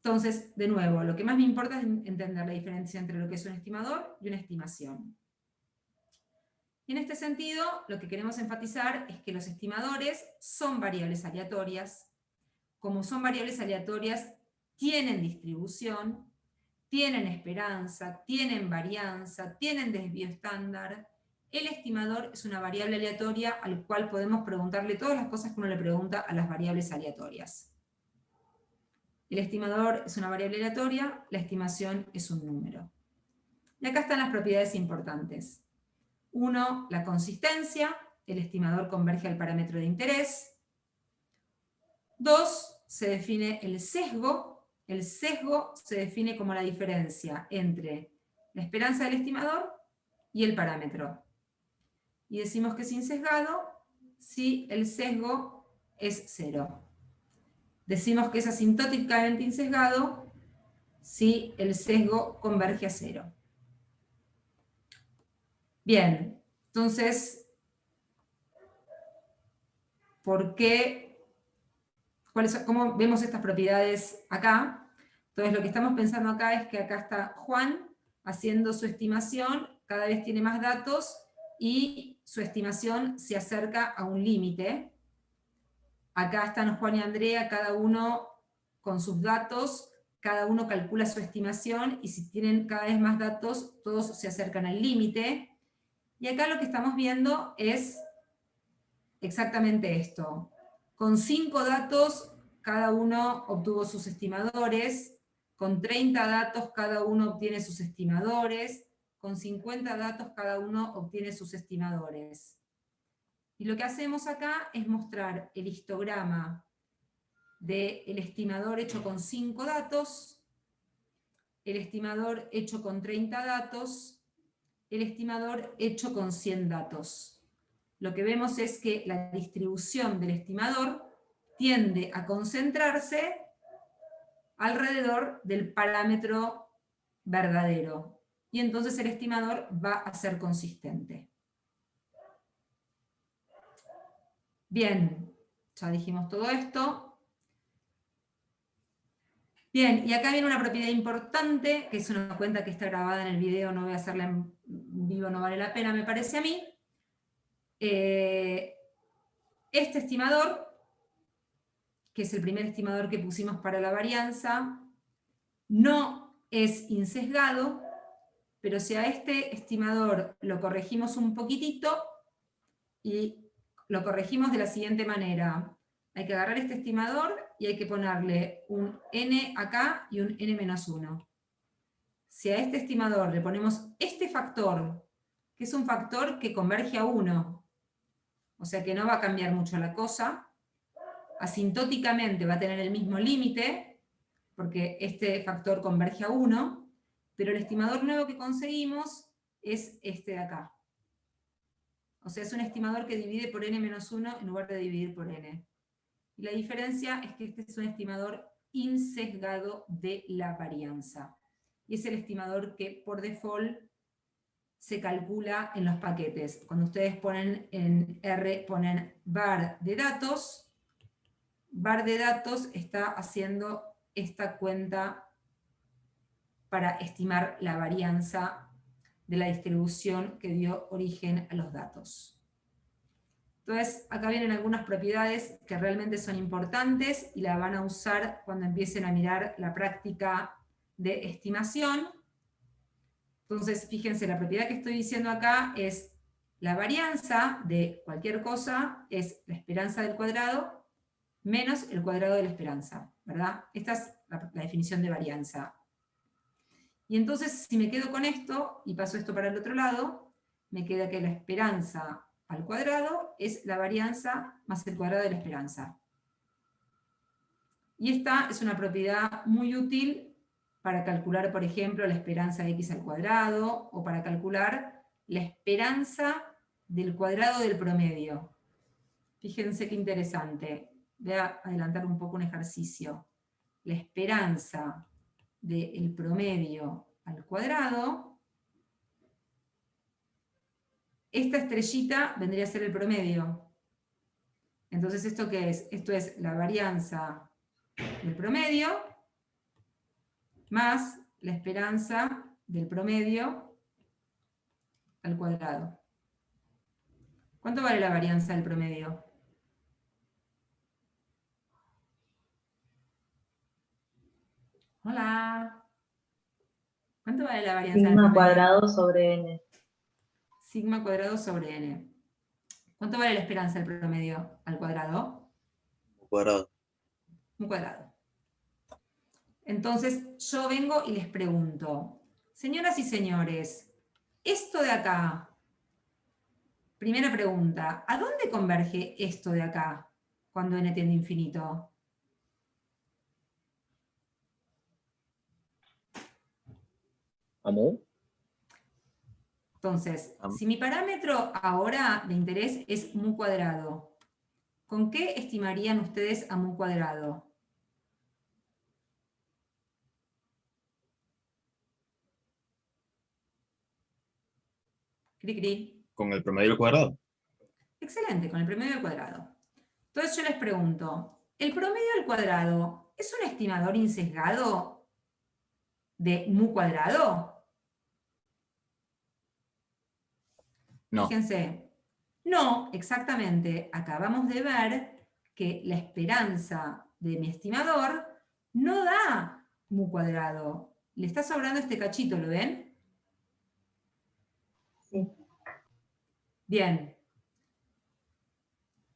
Entonces, de nuevo, lo que más me importa es entender la diferencia entre lo que es un estimador y una estimación. Y en este sentido, lo que queremos enfatizar es que los estimadores son variables aleatorias. Como son variables aleatorias, tienen distribución, tienen esperanza, tienen varianza, tienen desvío estándar. El estimador es una variable aleatoria al cual podemos preguntarle todas las cosas que uno le pregunta a las variables aleatorias. El estimador es una variable aleatoria, la estimación es un número. Y acá están las propiedades importantes. 1, la consistencia, el estimador converge al parámetro de interés. 2, se define el sesgo. El sesgo se define como la diferencia entre la esperanza del estimador y el parámetro. Y decimos que es insesgado si el sesgo es 0. Decimos que es asintóticamente insesgado si el sesgo converge a 0. Bien, entonces, ¿por qué? ¿Cómo vemos estas propiedades acá? Entonces lo que estamos pensando acá es que acá está Juan haciendo su estimación, cada vez tiene más datos y su estimación se acerca a un límite. Acá están Juan y Andrea, cada uno con sus datos, cada uno calcula su estimación y si tienen cada vez más datos, todos se acercan al límite. Y acá lo que estamos viendo es exactamente esto. Con 5 datos, cada uno obtuvo sus estimadores. Con 30 datos, cada uno obtiene sus estimadores. Con 50 datos, cada uno obtiene sus estimadores. Y lo que hacemos acá es mostrar el histograma del estimador hecho con 5 datos, el estimador hecho con 30 datos, el estimador hecho con 100 datos. Lo que vemos es que la distribución del estimador tiende a concentrarse alrededor del parámetro verdadero. Y entonces el estimador va a ser consistente. Bien, ya dijimos todo esto. Bien, y acá viene una propiedad importante, que es una cuenta que está grabada en el video, no voy a hacerla en vivo, no vale la pena, me parece a mí. Este estimador, que es el primer estimador que pusimos para la varianza, no es insesgado, pero si a este estimador lo corregimos un poquitito, y lo corregimos de la siguiente manera. Hay que agarrar este estimador y hay que ponerle un n acá y un n-1. Si a este estimador le ponemos este factor, que es un factor que converge a 1, o sea que no va a cambiar mucho la cosa, asintóticamente va a tener el mismo límite, porque este factor converge a 1, pero el estimador nuevo que conseguimos es este de acá. O sea, es un estimador que divide por n-1 en lugar de dividir por n. Y la diferencia es que este es un estimador insesgado de la varianza. Y es el estimador que por default se calcula en los paquetes. Cuando ustedes ponen en R, ponen var de datos está haciendo esta cuenta para estimar la varianza de la distribución que dio origen a los datos. Entonces, acá vienen algunas propiedades que realmente son importantes y la van a usar cuando empiecen a mirar la práctica de estimación. Entonces, fíjense, la propiedad que estoy diciendo acá es la varianza de cualquier cosa es la esperanza del cuadrado menos el cuadrado de la esperanza, ¿verdad? Esta es la definición de varianza. Y entonces, si me quedo con esto y paso esto para el otro lado, me queda que la esperanza al cuadrado es la varianza más el cuadrado de la esperanza. Y esta es una propiedad muy útil para calcular, por ejemplo, la esperanza de x al cuadrado, o para calcular la esperanza del cuadrado del promedio. Fíjense qué interesante. Voy a adelantar un poco un ejercicio. La esperanza del promedio al cuadrado, esta estrellita vendría a ser el promedio. Entonces, ¿esto qué es? Esto es la varianza del promedio más la esperanza del promedio al cuadrado. ¿Cuánto vale la varianza del promedio? Hola. ¿Cuánto vale la varianza del promedio? Sigma cuadrado sobre n. Sigma cuadrado sobre n. ¿Cuánto vale la esperanza del promedio al cuadrado? Un cuadrado. Un cuadrado. Entonces, yo vengo y les pregunto, señoras y señores, esto de acá, Primera pregunta, ¿a dónde converge esto de acá cuando n tiende a infinito? ¿A mu? Entonces, si mi parámetro ahora de interés es mu cuadrado, ¿con qué estimarían ustedes a mu cuadrado? Cri, cri. Con el promedio al cuadrado. Excelente, con el promedio al cuadrado. Entonces yo les pregunto, ¿el promedio al cuadrado es un estimador insesgado de mu cuadrado? No. Fíjense, no, exactamente. Acabamos de ver que la esperanza de mi estimador no da mu cuadrado. Le está sobrando este cachito, ¿lo ven? Sí. Bien.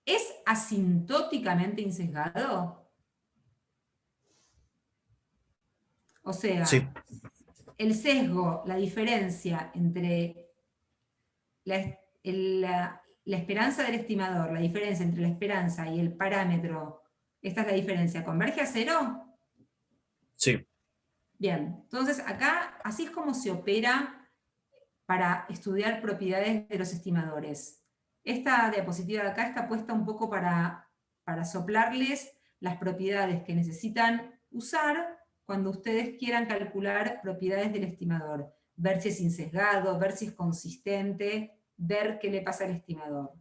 ¿Es asintóticamente insesgado? O sea, Sí. el sesgo, la diferencia entre la esperanza del estimador, la diferencia entre la esperanza y el parámetro, esta es la diferencia, ¿converge a cero? Sí. Bien, entonces acá así es como se opera para estudiar propiedades de los estimadores. Esta diapositiva de acá está puesta un poco para soplarles las propiedades que necesitan usar cuando ustedes quieran calcular propiedades del estimador. Ver si es insesgado, ver si es consistente, ver qué le pasa al estimador.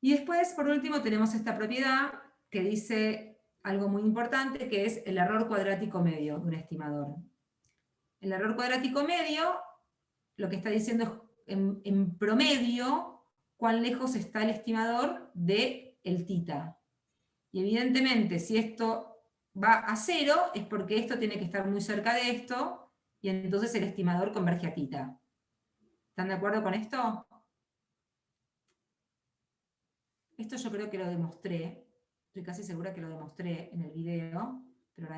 Y después, por último, tenemos esta propiedad que dice algo muy importante, que es el error cuadrático medio de un estimador. El error cuadrático medio lo que está diciendo es, en promedio, cuán lejos está el estimador del θ. Y evidentemente, si esto va a 0, es porque esto tiene que estar muy cerca de esto, y entonces el estimador converge a θ. ¿Están de acuerdo con esto? Esto yo creo que lo demostré, estoy casi segura que lo demostré en el video, pero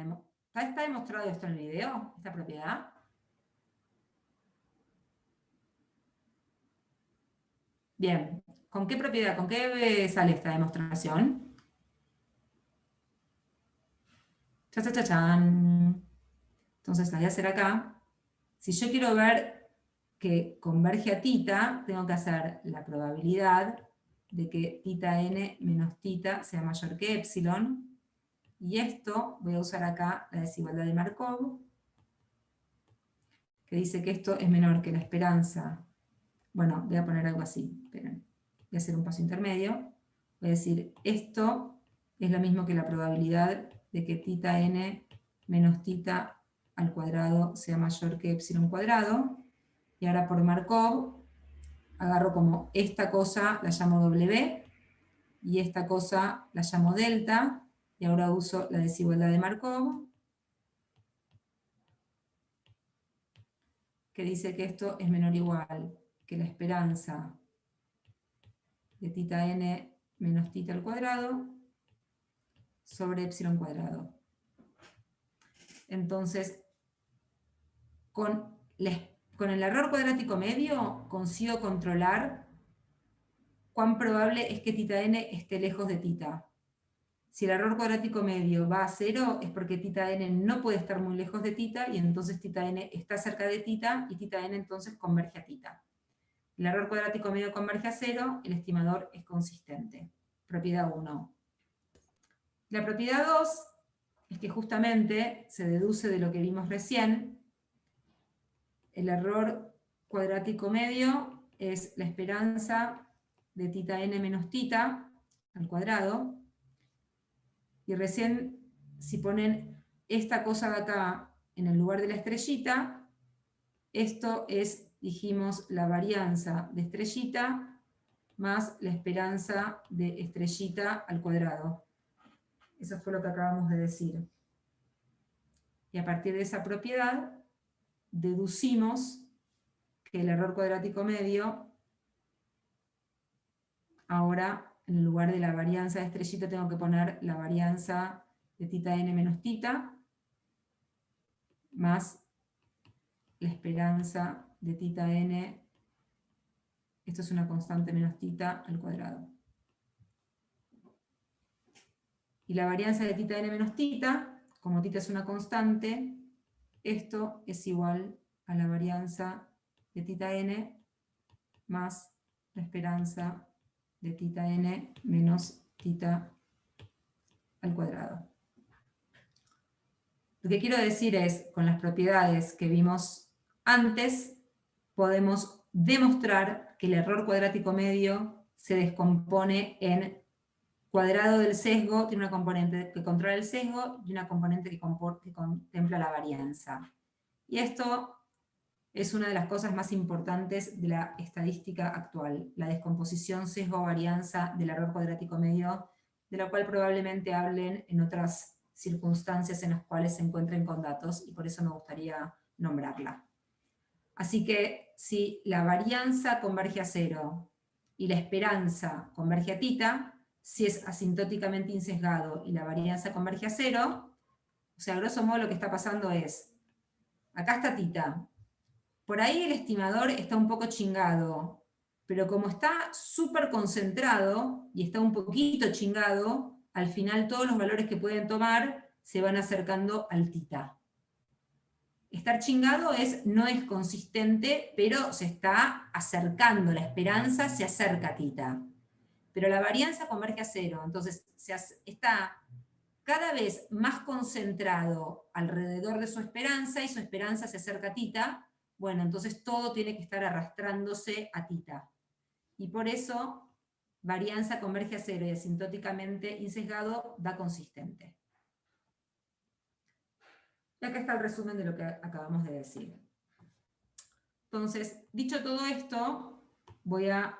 ¿está demostrado esto en el video, esta propiedad? Bien, ¿con qué propiedad, con qué sale esta demostración? ¡Chachachachán! Entonces la voy a hacer acá. Si yo quiero ver que converge a θ, tengo que hacer la probabilidad de que θn menos θ sea mayor que epsilon. Y esto, voy a usar acá la desigualdad de Markov, que dice que esto es menor que la esperanza. Bueno, voy a poner algo así, esperen. Voy a hacer un paso intermedio. Voy a decir, esto es lo mismo que la probabilidad de que θn menos θ al cuadrado sea mayor que epsilon cuadrado. Y ahora por Markov, agarro como esta cosa, la llamo W, y esta cosa la llamo delta, y ahora uso la desigualdad de Markov, que dice que esto es menor o igual que la esperanza de θn menos θ al cuadrado sobre epsilon cuadrado. Entonces, con el error cuadrático medio consigo controlar cuán probable es que θn esté lejos de θ. Si el error cuadrático medio va a 0, es porque θn no puede estar muy lejos de θ, y entonces θn está cerca de θ, y θn entonces converge a θ. El error cuadrático medio converge a 0, el estimador es consistente. Propiedad 1. La propiedad 2 es que justamente se deduce de lo que vimos recién. El error cuadrático medio es la esperanza de θn menos θ al cuadrado. Y recién, si ponen esta cosa de acá en el lugar de la estrellita, esto es, dijimos, la varianza de estrellita más la esperanza de estrellita al cuadrado. Eso fue lo que acabamos de decir. Y a partir de esa propiedad, deducimos que el error cuadrático medio, ahora en el lugar de la varianza de estrellita tengo que poner la varianza de θn menos θ, más la esperanza de θn Esto es una constante menos tita al cuadrado. Y la varianza de tita n menos tita, como tita es una constante, esto es igual a la varianza de tita n más la esperanza de tita n menos tita al cuadrado. Lo que quiero decir es, con las propiedades que vimos antes, podemos demostrar que el error cuadrático medio se descompone en cuadrado del sesgo, tiene una componente que controla el sesgo y una componente que contempla la varianza. Y esto es una de las cosas más importantes de la estadística actual, la descomposición sesgo-varianza del error cuadrático medio, de la cual probablemente hablen en otras circunstancias en las cuales se encuentren con datos, y por eso me gustaría nombrarla. Así que si la varianza converge a 0 y la esperanza converge a tita, si es asintóticamente insesgado y la varianza converge a 0, o sea, a grosso modo lo que está pasando es, acá está tita, por ahí el estimador está un poco chingado, pero como está súper concentrado y está un poquito chingado, al final todos los valores que pueden tomar se van acercando al tita. Estar chingado no es consistente, pero se está acercando, la esperanza se acerca a tita. Pero la varianza converge a 0, entonces está cada vez más concentrado alrededor de su esperanza y su esperanza se acerca a tita. Bueno, entonces todo tiene que estar arrastrándose a tita. Y por eso varianza converge a 0 y asintóticamente insesgado da consistente. Y acá está el resumen de lo que acabamos de decir. Entonces, dicho todo esto, voy a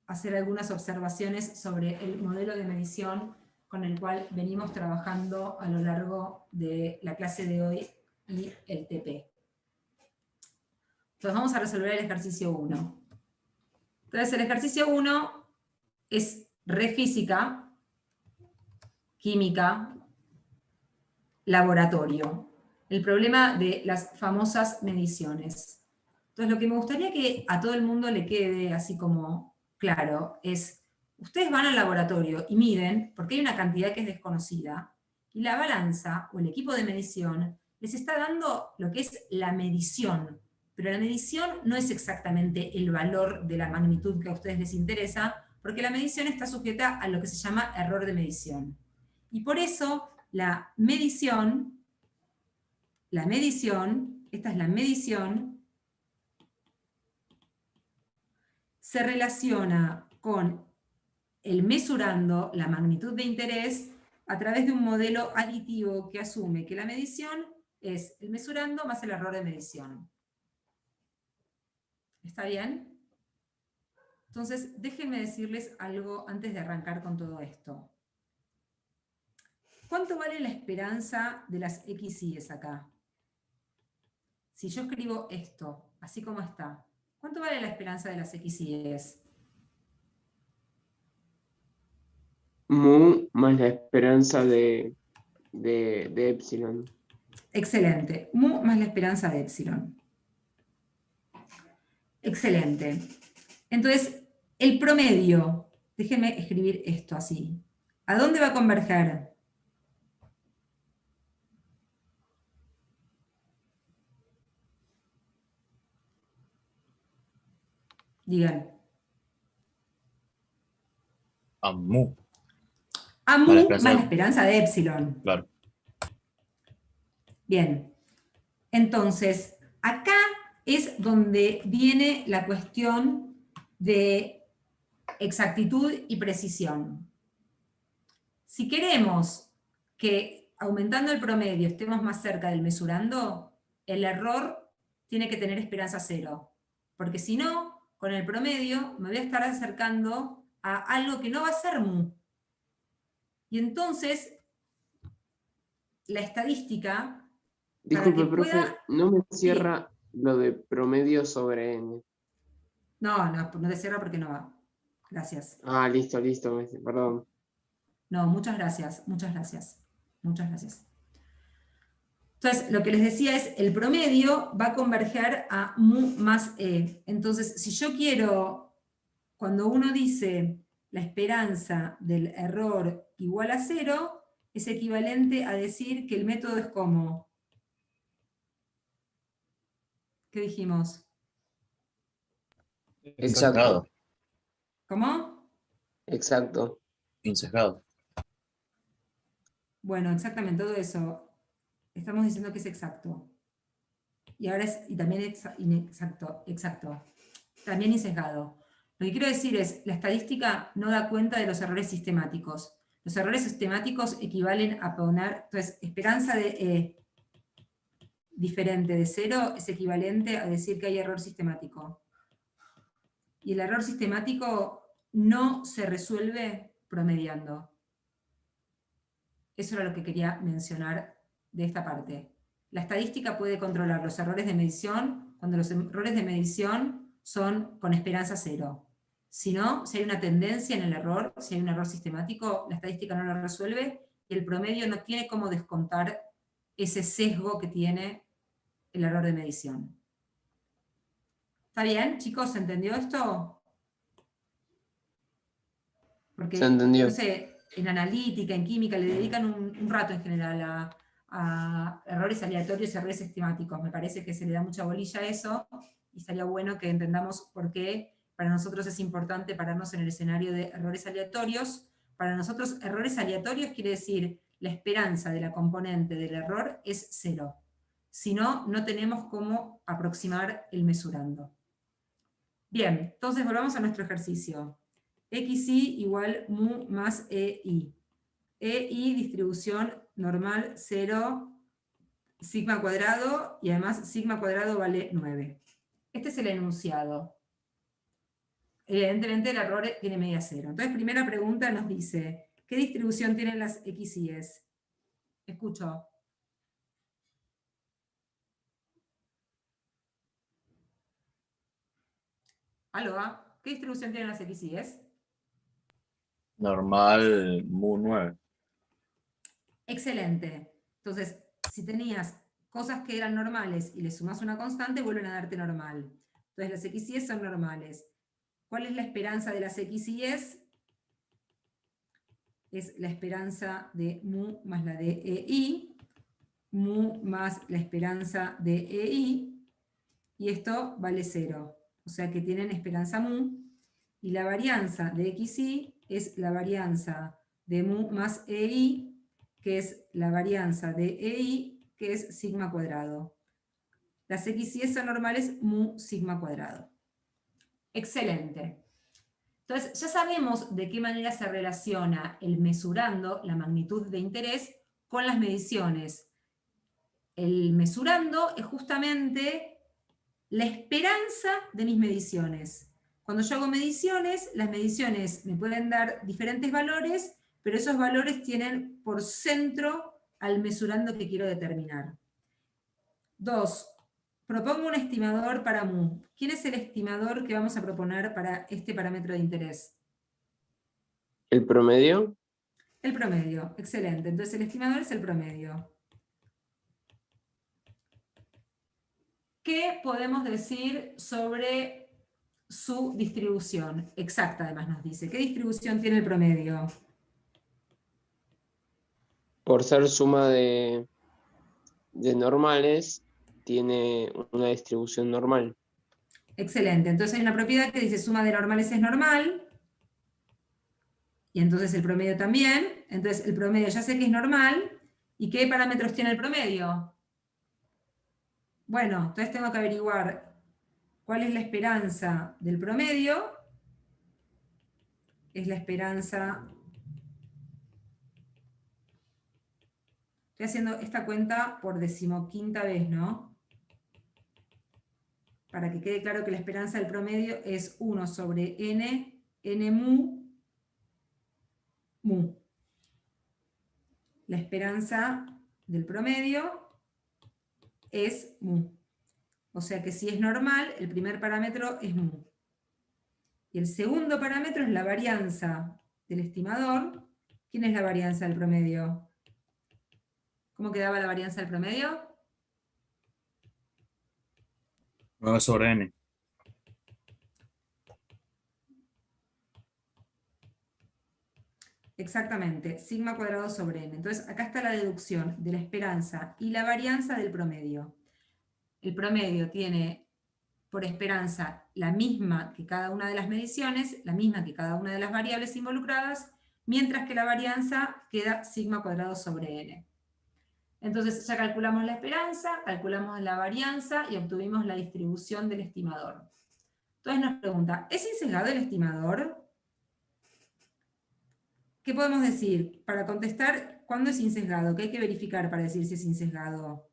hacer algunas observaciones sobre el modelo de medición con el cual venimos trabajando a lo largo de la clase de hoy y el TP. Entonces vamos a resolver el ejercicio 1. Entonces el ejercicio 1 es re física, química, laboratorio. El problema de las famosas mediciones. Entonces lo que me gustaría que a todo el mundo le quede así como claro es, ustedes van al laboratorio y miden, porque hay una cantidad que es desconocida, y la balanza o el equipo de medición les está dando lo que es la medición, pero la medición no es exactamente el valor de la magnitud que a ustedes les interesa, porque la medición está sujeta a lo que se llama error de medición. Y por eso la medición, esta es la medición, se relaciona con el mesurando, la magnitud de interés, a través de un modelo aditivo que asume que la medición es el mesurando más el error de medición. ¿Está bien? Entonces, déjenme decirles algo antes de arrancar con todo esto. ¿Cuánto vale la esperanza de las X y Y acá? Si yo escribo esto, así como está, ¿cuánto vale la esperanza de las X y Y? Mu más la esperanza de epsilon. Excelente. Mu más la esperanza de epsilon. Excelente. Entonces, el promedio, déjenme escribir esto así. ¿A dónde va a converger? Digan. A mu. A mu Más más la esperanza de epsilon. Claro. Bien. Entonces, acá es donde viene la cuestión de exactitud y precisión. Si queremos que aumentando el promedio estemos más cerca del mesurando, el error tiene que tener esperanza 0. Porque si no, con el promedio me voy a estar acercando a algo que no va a ser mu. Y entonces, la estadística... Disculpe, profe, no me cierra lo de promedio sobre n. No te cierra porque no va. Gracias. Ah, listo, No, muchas gracias. Muchas gracias. Entonces, lo que les decía es, el promedio va a converger a mu más e. Entonces, si yo quiero, cuando uno dice la esperanza del error igual a 0, es equivalente a decir que el método es como... ¿Qué dijimos? Exacto. ¿Cómo? Exacto. Insesgado. Bueno, exactamente, todo eso. Estamos diciendo que es exacto. Y ahora es, y también inexacto, exacto. También insesgado. Lo que quiero decir es, la estadística no da cuenta de los errores sistemáticos. Los errores sistemáticos equivalen a poner, entonces, esperanza de E diferente de 0 es equivalente a decir que hay error sistemático. Y el error sistemático no se resuelve promediando. Eso era lo que quería mencionar de esta parte. La estadística puede controlar los errores de medición cuando los errores de medición son con esperanza 0. Si no, si hay una tendencia en el error, si hay un error sistemático, la estadística no lo resuelve y el promedio no tiene cómo descontar ese sesgo que tiene el error de medición. ¿Está bien, chicos? ¿Se entendió esto? Porque, Se entendió. no sé, en analítica, en química, le dedican un rato en general a errores aleatorios y errores sistemáticos. Me parece que se le da mucha bolilla a eso, y estaría bueno que entendamos por qué para nosotros es importante pararnos en el escenario de errores aleatorios. Para nosotros, errores aleatorios quiere decir la esperanza de la componente del error es 0. Si no, no tenemos cómo aproximar el mesurando. Bien, entonces volvamos a nuestro ejercicio. XI igual mu más EI. EI, distribución normal 0, sigma cuadrado, y además sigma cuadrado vale 9. Este es el enunciado. Evidentemente el error tiene media 0. Entonces, primera pregunta nos dice, ¿qué distribución tienen las XIs? Escucho. ¿Aló? ¿Qué distribución tienen las XIs? Normal, mu 9. Excelente. Entonces, si tenías cosas que eran normales y le sumas una constante, vuelven a darte normal. Entonces, las XIs son normales. ¿Cuál es la esperanza de las XIs? Es la esperanza de mu más la de EI, mu más la esperanza de EI, y esto vale 0. O sea que tienen esperanza mu, y la varianza de XI es la varianza de mu más EI, que es la varianza de EI, que es sigma cuadrado. Las XY son normales mu sigma cuadrado. Excelente. Entonces, ya sabemos de qué manera se relaciona el mesurando, la magnitud de interés, con las mediciones. El mesurando es justamente la esperanza de mis mediciones. Cuando yo hago mediciones, las mediciones me pueden dar diferentes valores, pero esos valores tienen por centro al mesurando que quiero determinar. 2. Propongo un estimador para mu. ¿Quién es el estimador que vamos a proponer para este parámetro de interés? ¿El promedio? El promedio, excelente. Entonces el estimador es el promedio. ¿Qué podemos decir sobre su distribución? Exacta, además nos dice. ¿Qué distribución tiene el promedio? Por ser suma de normales, tiene una distribución normal. Excelente. Entonces hay una propiedad que dice suma de normales es normal. Y entonces el promedio también. Entonces el promedio ya sé que es normal. ¿Y qué parámetros tiene el promedio? Bueno, entonces tengo que averiguar cuál es la esperanza del promedio. Es la esperanza... Estoy haciendo esta cuenta por 15ª vez, ¿no? Para que quede claro que la esperanza del promedio es 1 sobre n mu, mu. La esperanza del promedio es mu. O sea que si es normal, el primer parámetro es mu. Y el segundo parámetro es la varianza del estimador. ¿Quién es la varianza del promedio? ¿Cómo quedaba la varianza del promedio? 9 sobre n. Exactamente, sigma cuadrado sobre n. Entonces, acá está la deducción de la esperanza y la varianza del promedio. El promedio tiene por esperanza la misma que cada una de las mediciones, la misma que cada una de las variables involucradas, mientras que la varianza queda sigma cuadrado sobre n. Entonces ya calculamos la esperanza, calculamos la varianza y obtuvimos la distribución del estimador. Entonces nos pregunta, ¿es insesgado el estimador? ¿Qué podemos decir? Para contestar, ¿cuándo es insesgado? ¿Qué hay que verificar para decir si es insesgado?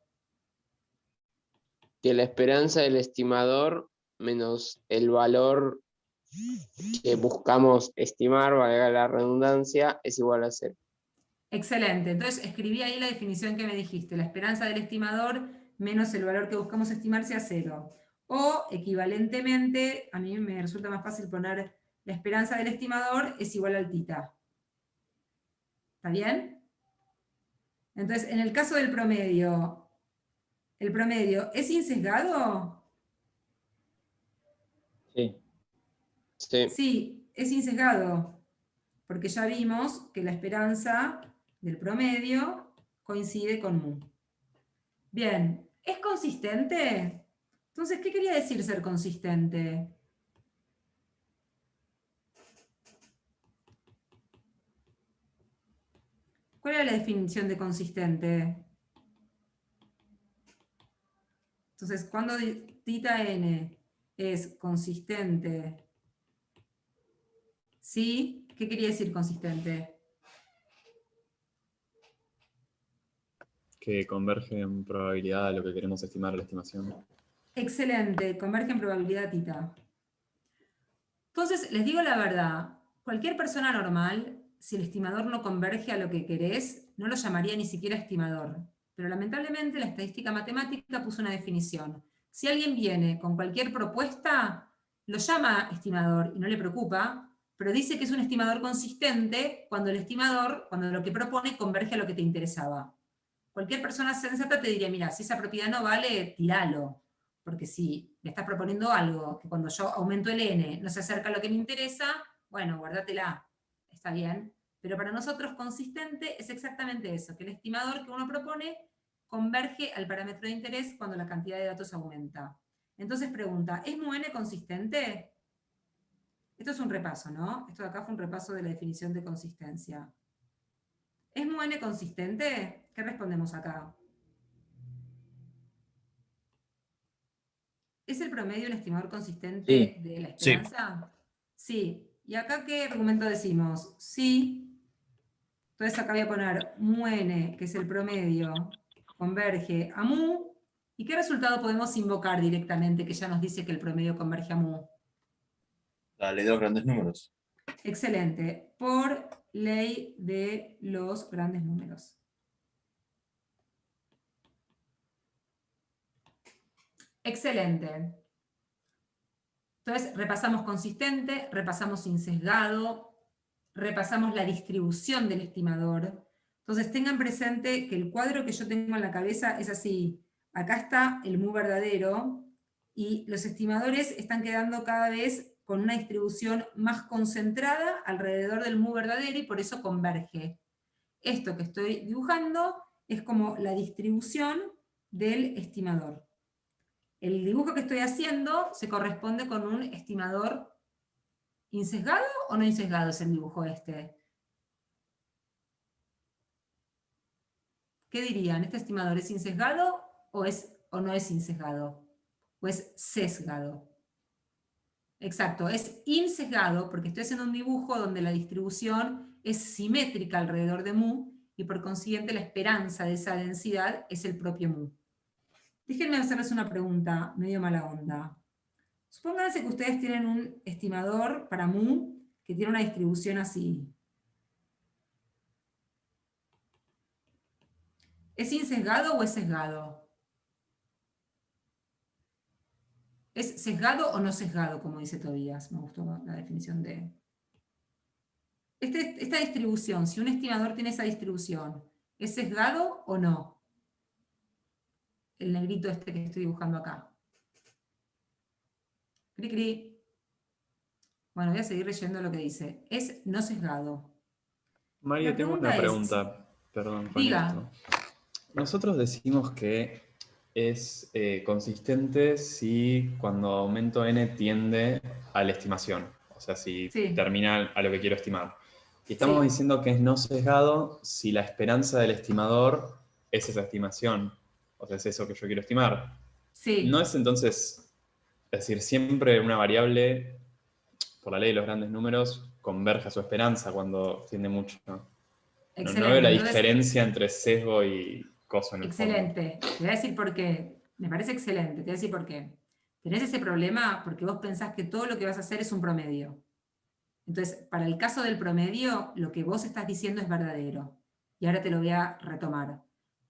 Que la esperanza del estimador menos el valor que buscamos estimar, valga la redundancia, es igual a 0. Excelente, entonces escribí ahí la definición que me dijiste, la esperanza del estimador menos el valor que buscamos estimar sea 0. O, equivalentemente, a mí me resulta más fácil poner la esperanza del estimador es igual al tita. ¿Está bien? Entonces, en el caso del promedio, ¿el promedio es insesgado? Sí. Sí. Sí, es insesgado, porque ya vimos que la esperanza del promedio coincide con mu. Bien, ¿es consistente? Entonces, ¿qué quería decir ser consistente? ¿Cuál era la definición de consistente? Entonces, cuando tita n es consistente, ¿sí? ¿Qué quería decir consistente? Que converge en probabilidad a lo que queremos estimar la estimación. Excelente, converge en probabilidad tita. Entonces, les digo la verdad, cualquier persona normal, si el estimador no converge a lo que querés, no lo llamaría ni siquiera estimador. Pero lamentablemente la estadística matemática puso una definición. Si alguien viene con cualquier propuesta, lo llama estimador y no le preocupa, pero dice que es un estimador consistente cuando el estimador, cuando lo que propone converge a lo que te interesaba. Cualquier persona sensata te diría, mira, si esa propiedad no vale, tiralo. Porque si me estás proponiendo algo que cuando yo aumento el n no se acerca a lo que me interesa, bueno, guárdatela, está bien. Pero para nosotros consistente es exactamente eso, que el estimador que uno propone converge al parámetro de interés cuando la cantidad de datos aumenta. Entonces pregunta, ¿es mu n consistente? Esto es un repaso, ¿no? Esto de acá fue un repaso de la definición de consistencia. ¿Es mu n consistente? ¿Qué respondemos acá? ¿Es el promedio un estimador consistente de la esperanza? Sí. ¿Y acá qué argumento decimos? Sí. Entonces acá voy a poner mu n, que es el promedio, converge a mu. ¿Y qué resultado podemos invocar directamente que ya nos dice que el promedio converge a mu? La ley de los grandes números. Excelente. Por ley de los grandes números. Excelente. Entonces, repasamos consistente, repasamos insesgado, repasamos la distribución del estimador. Entonces, tengan presente que el cuadro que yo tengo en la cabeza es así. Acá está el mu verdadero, y los estimadores están quedando cada vez con una distribución más concentrada alrededor del mu verdadero, y por eso converge. Esto que estoy dibujando es como la distribución del estimador. El dibujo que estoy haciendo se corresponde con un estimador insesgado o no insesgado, es el dibujo este. ¿Qué dirían? ¿Este estimador es insesgado o no es insesgado? ¿O es sesgado? Exacto, es insesgado porque estoy haciendo un dibujo donde la distribución es simétrica alrededor de mu, y por consiguiente la esperanza de esa densidad es el propio mu. Déjenme hacerles una pregunta medio mala onda. Supónganse que ustedes tienen un estimador para mu que tiene una distribución así. ¿Es insesgado o es sesgado? ¿Es sesgado o no sesgado, como dice Tobías? Me gustó la definición de... Esta distribución, si un estimador tiene esa distribución, ¿es sesgado o no? El negrito este que estoy dibujando acá. Cri, cri. Bueno, voy a seguir leyendo lo que dice. Es no sesgado. Mario, La tengo una pregunta es, pregunta, perdón, con diga. esto. Nosotros decimos que es consistente si cuando aumento n tiende a la estimación, o sea, si Sí, termina a lo que quiero estimar. Y estamos sí, diciendo que es no sesgado si la esperanza del estimador es esa estimación, o sea, es eso que yo quiero estimar. No sí. es entonces, es decir, siempre una variable, por la ley de los grandes números, converge a su esperanza cuando tiende mucho, ¿no? No veo Excelente. la Entonces, diferencia entre sesgo y coso en el fondo. excelente. Te voy a decir por qué. Me parece excelente. Te voy a decir por qué. Tenés ese problema porque vos pensás que todo lo que vas a hacer es un promedio. Entonces, para el caso del promedio, lo que vos estás diciendo es verdadero. Y ahora te lo voy a retomar.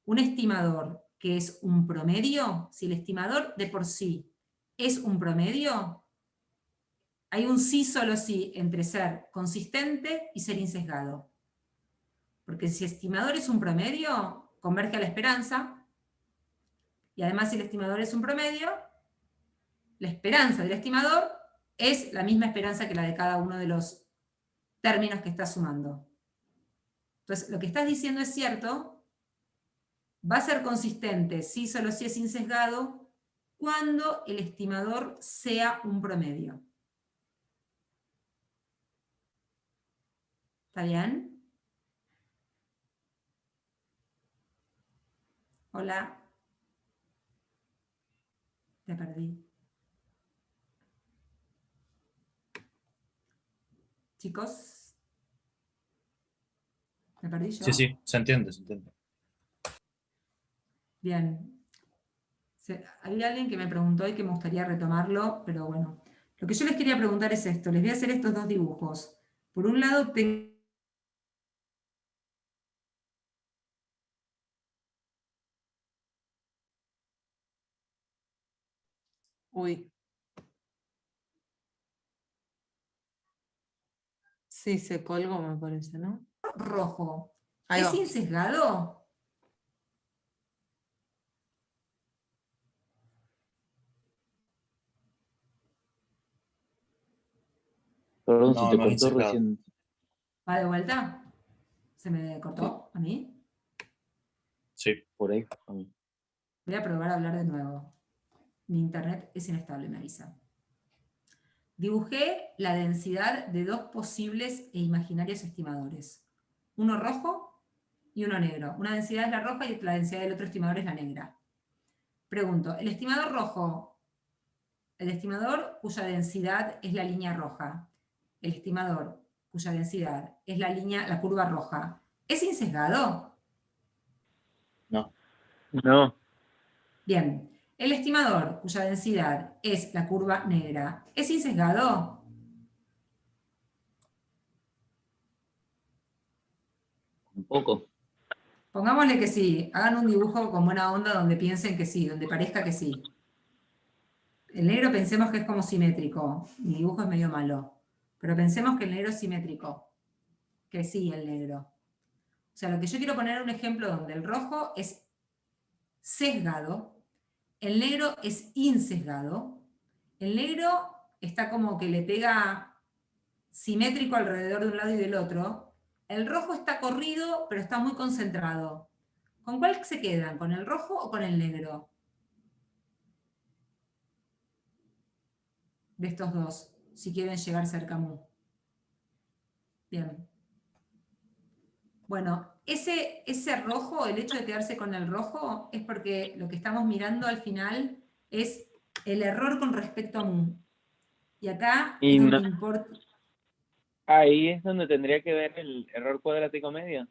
Un estimador que es un promedio, si el estimador de por sí es un promedio, hay un sí solo sí entre ser consistente y ser insesgado. Porque si el estimador es un promedio, converge a la esperanza, y además si el estimador es un promedio, la esperanza del estimador es la misma esperanza que la de cada uno de los términos que está sumando. Entonces, lo que estás diciendo es cierto, va a ser consistente si solo si es insesgado cuando el estimador sea un promedio. ¿Está bien? Hola. Te perdí. Chicos, ¿me perdí yo? Sí, se entiende, se entiende. Bien. Había alguien que me preguntó y que me gustaría retomarlo, pero bueno. Lo que yo les quería preguntar es esto. Les voy a hacer estos dos dibujos. Por un lado, tengo... Uy. Sí, se colgó, me parece, ¿no? rojo. Ahí ¿Es va. insesgado? Perdón, se No, te no es cortó insesgado. recién. ¿Va de vuelta? ¿Se me Sí, cortó a mí? Sí. por ahí. A mí. Voy a probar a hablar de nuevo. Mi internet es inestable, me avisa. Dibujé la densidad de dos posibles e imaginarios estimadores. Uno rojo y uno negro. Una densidad es la roja y la densidad del otro estimador es la negra. Pregunto, el estimador rojo, el estimador cuya densidad es la línea roja, el estimador cuya densidad es la curva roja, ¿es insesgado? No. No, Bien. El estimador cuya densidad es la curva negra, ¿es insesgado? un poco. Pongámosle que sí. Hagan un dibujo con buena onda donde piensen que sí, donde parezca que sí. El negro pensemos que es como simétrico. Mi dibujo es medio malo. Pero pensemos que el negro es simétrico. Que sí, el negro. O sea, lo que yo quiero poner un ejemplo donde el rojo es sesgado, el negro es insesgado, el negro está como que le pega simétrico alrededor de un lado y del otro, el rojo está corrido, pero está muy concentrado. ¿Con cuál se quedan? ¿Con el rojo o con el negro? De estos dos, si quieren llegar cerca mu. Bien. Bueno, ese rojo, el hecho de quedarse con el rojo, es porque lo que estamos mirando al final es el error con respecto a mu. Y acá es Y donde importa. ahí es donde tendría que ver el error cuadrático medio.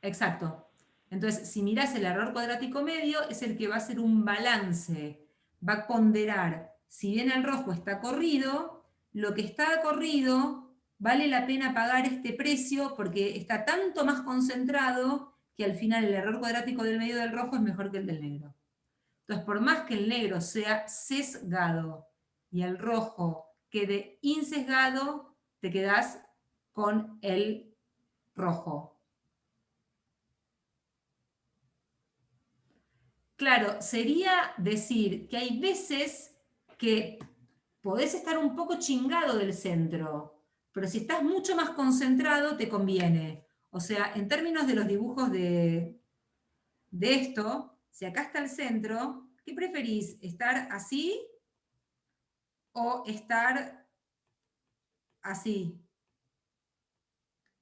Exacto. Entonces, si mirás el error cuadrático medio, es el que va a hacer un balance. Va a ponderar, si bien el rojo está corrido, lo que está corrido vale la pena pagar este precio porque está tanto más concentrado que al final el error cuadrático del medio del rojo es mejor que el del negro. Entonces, por más que el negro sea sesgado y el rojo quede insesgado, te quedás con el rojo. Claro, sería decir que hay veces que podés estar un poco chingado del centro, pero si estás mucho más concentrado te conviene. O sea, en términos de los dibujos de esto, si acá está el centro, ¿qué preferís? ¿Estar así o estar así?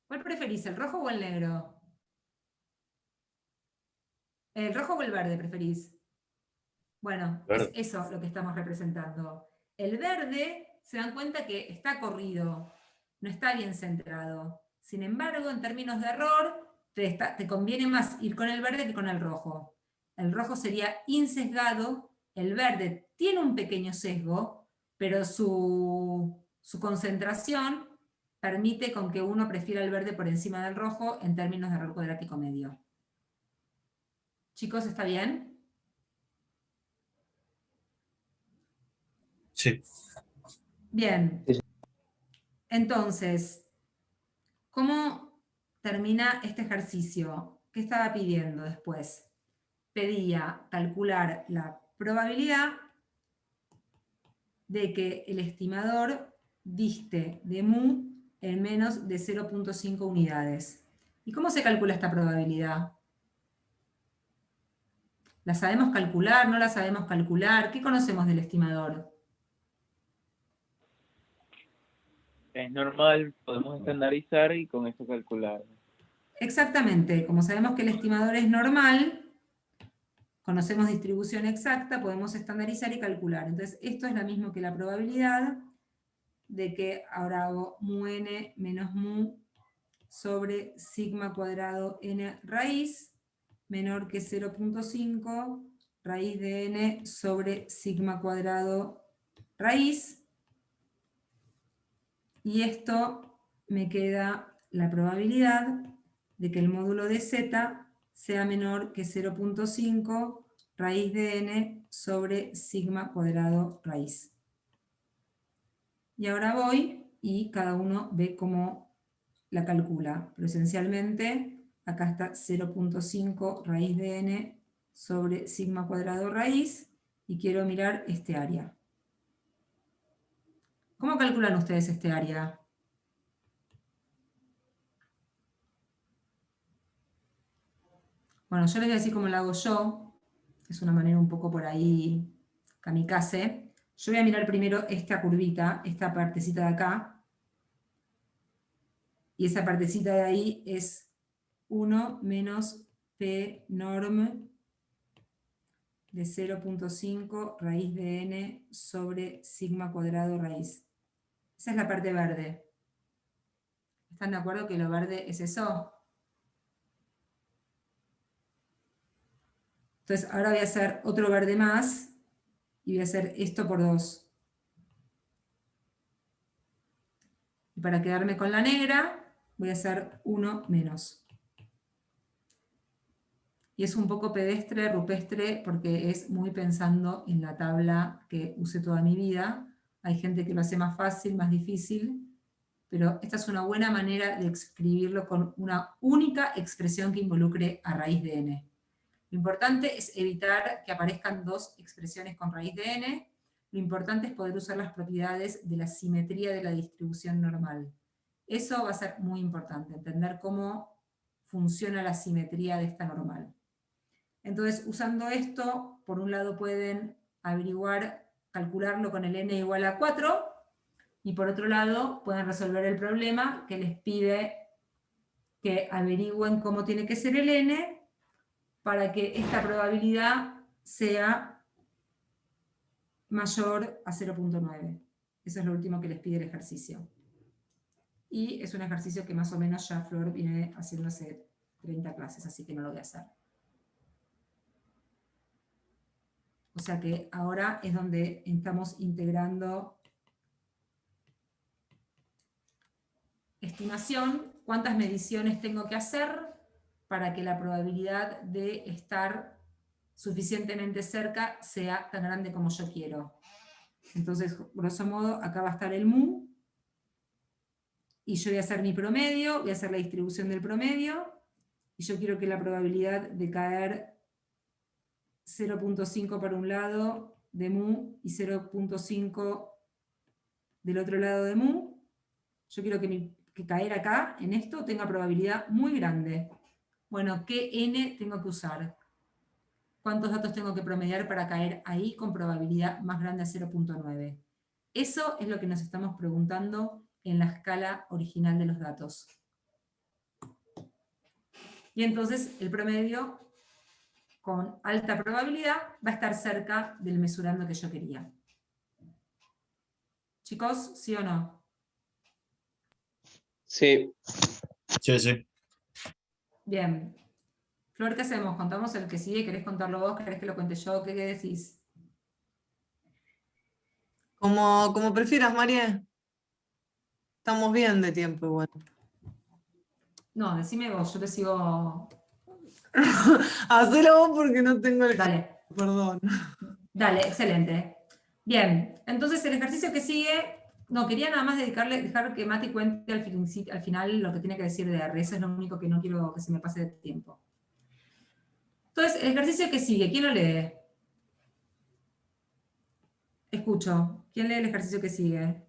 ¿Cuál preferís, el rojo o el negro? ¿El rojo o el verde preferís? Bueno, es Verde. eso lo que estamos representando. El verde, se dan cuenta que está corrido, no está bien centrado. Sin embargo, en términos de error, te conviene más ir con el verde que con el rojo. El rojo sería insesgado, el verde tiene un pequeño sesgo, pero su concentración permite con que uno prefiera el verde por encima del rojo en términos de error cuadrático medio. Chicos, ¿está bien? Sí. Bien. Entonces, ¿cómo termina este ejercicio? ¿Qué estaba pidiendo después? Pedía calcular la probabilidad de que el estimador diste de mu en menos de 0.5 unidades. ¿Y cómo se calcula esta probabilidad? ¿La sabemos calcular? ¿No la sabemos calcular? ¿Qué conocemos del estimador? Es normal, podemos estandarizar y con eso calcular. Exactamente, como sabemos que el estimador es normal, conocemos distribución exacta, podemos estandarizar y calcular. Entonces, esto es lo mismo que la probabilidad de que ahora hago mu n menos mu sobre sigma cuadrado n raíz menor que 0.5 raíz de n sobre sigma cuadrado raíz. Y esto me queda la probabilidad de que el módulo de z sea menor que 0.5 raíz de n sobre sigma cuadrado raíz. Y ahora voy y cada uno ve cómo la calcula. Pero esencialmente acá está 0.5 raíz de n sobre sigma cuadrado raíz y quiero mirar este área. ¿Cómo calculan ustedes este área? Bueno, yo les voy a decir cómo lo hago yo. Es una manera un poco por ahí kamikaze. Yo voy a mirar primero esta curvita, esta partecita de acá. Y esa partecita de ahí es 1 menos P norm de 0.5 raíz de n sobre sigma cuadrado raíz. Esa es la parte verde. ¿Están de acuerdo que lo verde es eso? Entonces ahora voy a hacer otro verde más y voy a hacer esto por 2. Y para quedarme con la negra voy a hacer 1 menos. Y es un poco pedestre, rupestre, porque es muy pensando en la tabla que usé toda mi vida. Hay gente que lo hace más fácil, más difícil, pero esta es una buena manera de escribirlo con una única expresión que involucre a raíz de n. Lo importante es evitar que aparezcan dos expresiones con raíz de n. Lo importante es poder usar las propiedades de la simetría de la distribución normal. Eso va a ser muy importante, entender cómo funciona la simetría de esta normal. Entonces, usando esto, por un lado pueden averiguar, calcularlo con el n igual a 4, y por otro lado pueden resolver el problema que les pide que averigüen cómo tiene que ser el n para que esta probabilidad sea mayor a 0.9. Eso es lo último que les pide el ejercicio. Y es un ejercicio que más o menos ya Flor viene haciendo hace 30 clases, así que no lo voy a hacer. O sea que ahora es donde estamos integrando estimación, cuántas mediciones tengo que hacer para que la probabilidad de estar suficientemente cerca sea tan grande como yo quiero. Entonces, grosso modo, acá va a estar el mu, y yo voy a hacer mi promedio, voy a hacer la distribución del promedio, y yo quiero que la probabilidad de caer 0.5 para un lado de mu y 0.5 del otro lado de mu, yo quiero que caer acá, en esto, tenga probabilidad muy grande. Bueno, ¿qué n tengo que usar? ¿Cuántos datos tengo que promediar para caer ahí con probabilidad más grande a 0.9? Eso es lo que nos estamos preguntando en la escala original de los datos. Y entonces el promedio con alta probabilidad va a estar cerca del mesurando que yo quería. Chicos, ¿sí o no? Sí. Sí, sí. Bien. Flor, ¿qué hacemos? ¿Contamos el que sigue? ¿Querés contarlo vos? ¿Querés que lo cuente yo? ¿Qué decís? Como prefieras, María. Estamos bien de tiempo igual. No, decime vos, yo te sigo. Hacelo vos porque no tengo el... Dale, Perdón. dale, excelente. Bien, entonces el ejercicio que sigue, no, quería nada más dejar que Mati cuente al final lo que tiene que decir de R, eso es lo único que no quiero que se me pase de tiempo. Entonces, el ejercicio que sigue, ¿quién lo lee? Escucho. ¿Quién lee el ejercicio que sigue?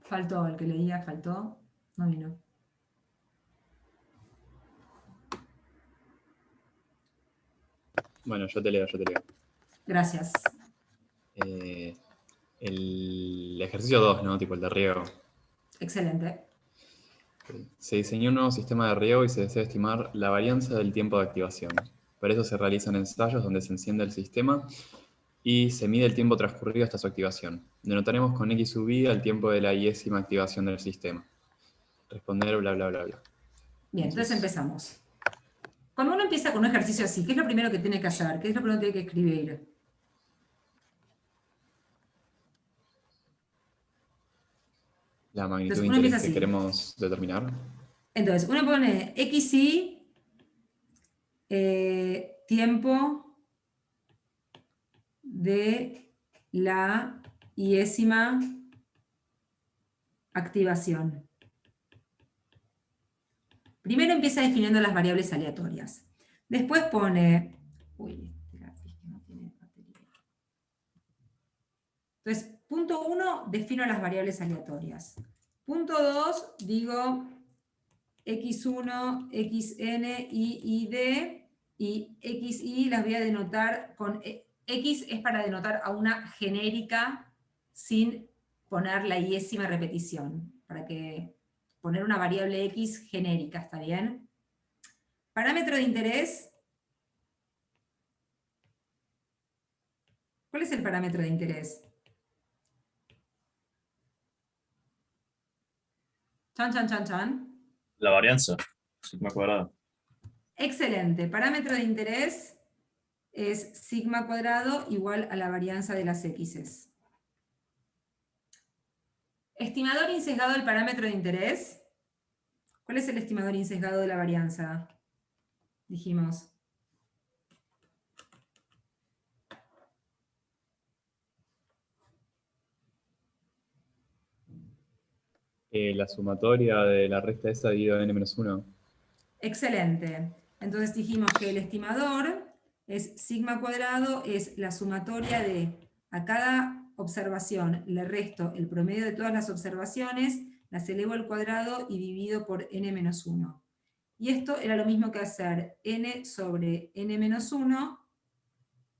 Faltó, el que leía faltó. No vino. Bueno, yo te leo. Gracias. El ejercicio 2, ¿no? Tipo el de riego. Excelente. Se diseñó un nuevo sistema de riego y se desea estimar la varianza del tiempo de activación. Para eso se realizan ensayos donde se enciende el sistema y se mide el tiempo transcurrido hasta su activación. Denotaremos con X sub i al tiempo de la iésima activación del sistema. Responder bla bla bla bla. Bien, entonces empezamos. Cuando uno empieza con un ejercicio así, ¿qué es lo primero que tiene que hacer? ¿Qué es lo primero que tiene que escribir? La magnitud Entonces, de uno empieza interés que así. queremos determinar. Entonces, uno pone XY, tiempo de la iésima activación. Primero empieza definiendo las variables aleatorias. Después pone... Uy, este lápiz que no tiene batería. Entonces, punto 1, defino las variables aleatorias. Punto 2, digo x1, xn, y d, y xy las voy a denotar con... X es para denotar a una genérica sin poner la iésima repetición, para que poner una variable x genérica, ¿está bien? Parámetro de interés. ¿Cuál es el parámetro de interés? Chan, chan, chan, chan. La varianza, sigma cuadrado. Excelente. Parámetro de interés es sigma cuadrado igual a la varianza de las x's. Estimador insesgado del parámetro de interés. ¿Cuál es el estimador insesgado de la varianza? Dijimos. La sumatoria de la resta esa dividido en n-1. Excelente. Entonces dijimos que el estimador es sigma cuadrado, es la sumatoria de a cada observación le resto el promedio de todas las observaciones, las elevo al cuadrado y divido por n-1. Y esto era lo mismo que hacer n sobre n-1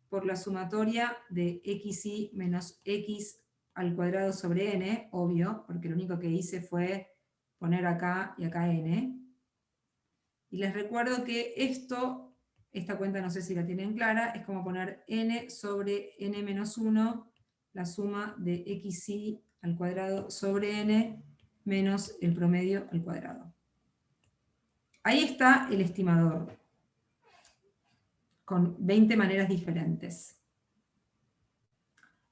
por la sumatoria de xy menos x al cuadrado sobre n, obvio, porque lo único que hice fue poner acá y acá n. Y les recuerdo que esta cuenta no sé si la tienen clara, es como poner n sobre n-1, la suma de xy al cuadrado sobre n, menos el promedio al cuadrado. Ahí está el estimador, con 20 maneras diferentes.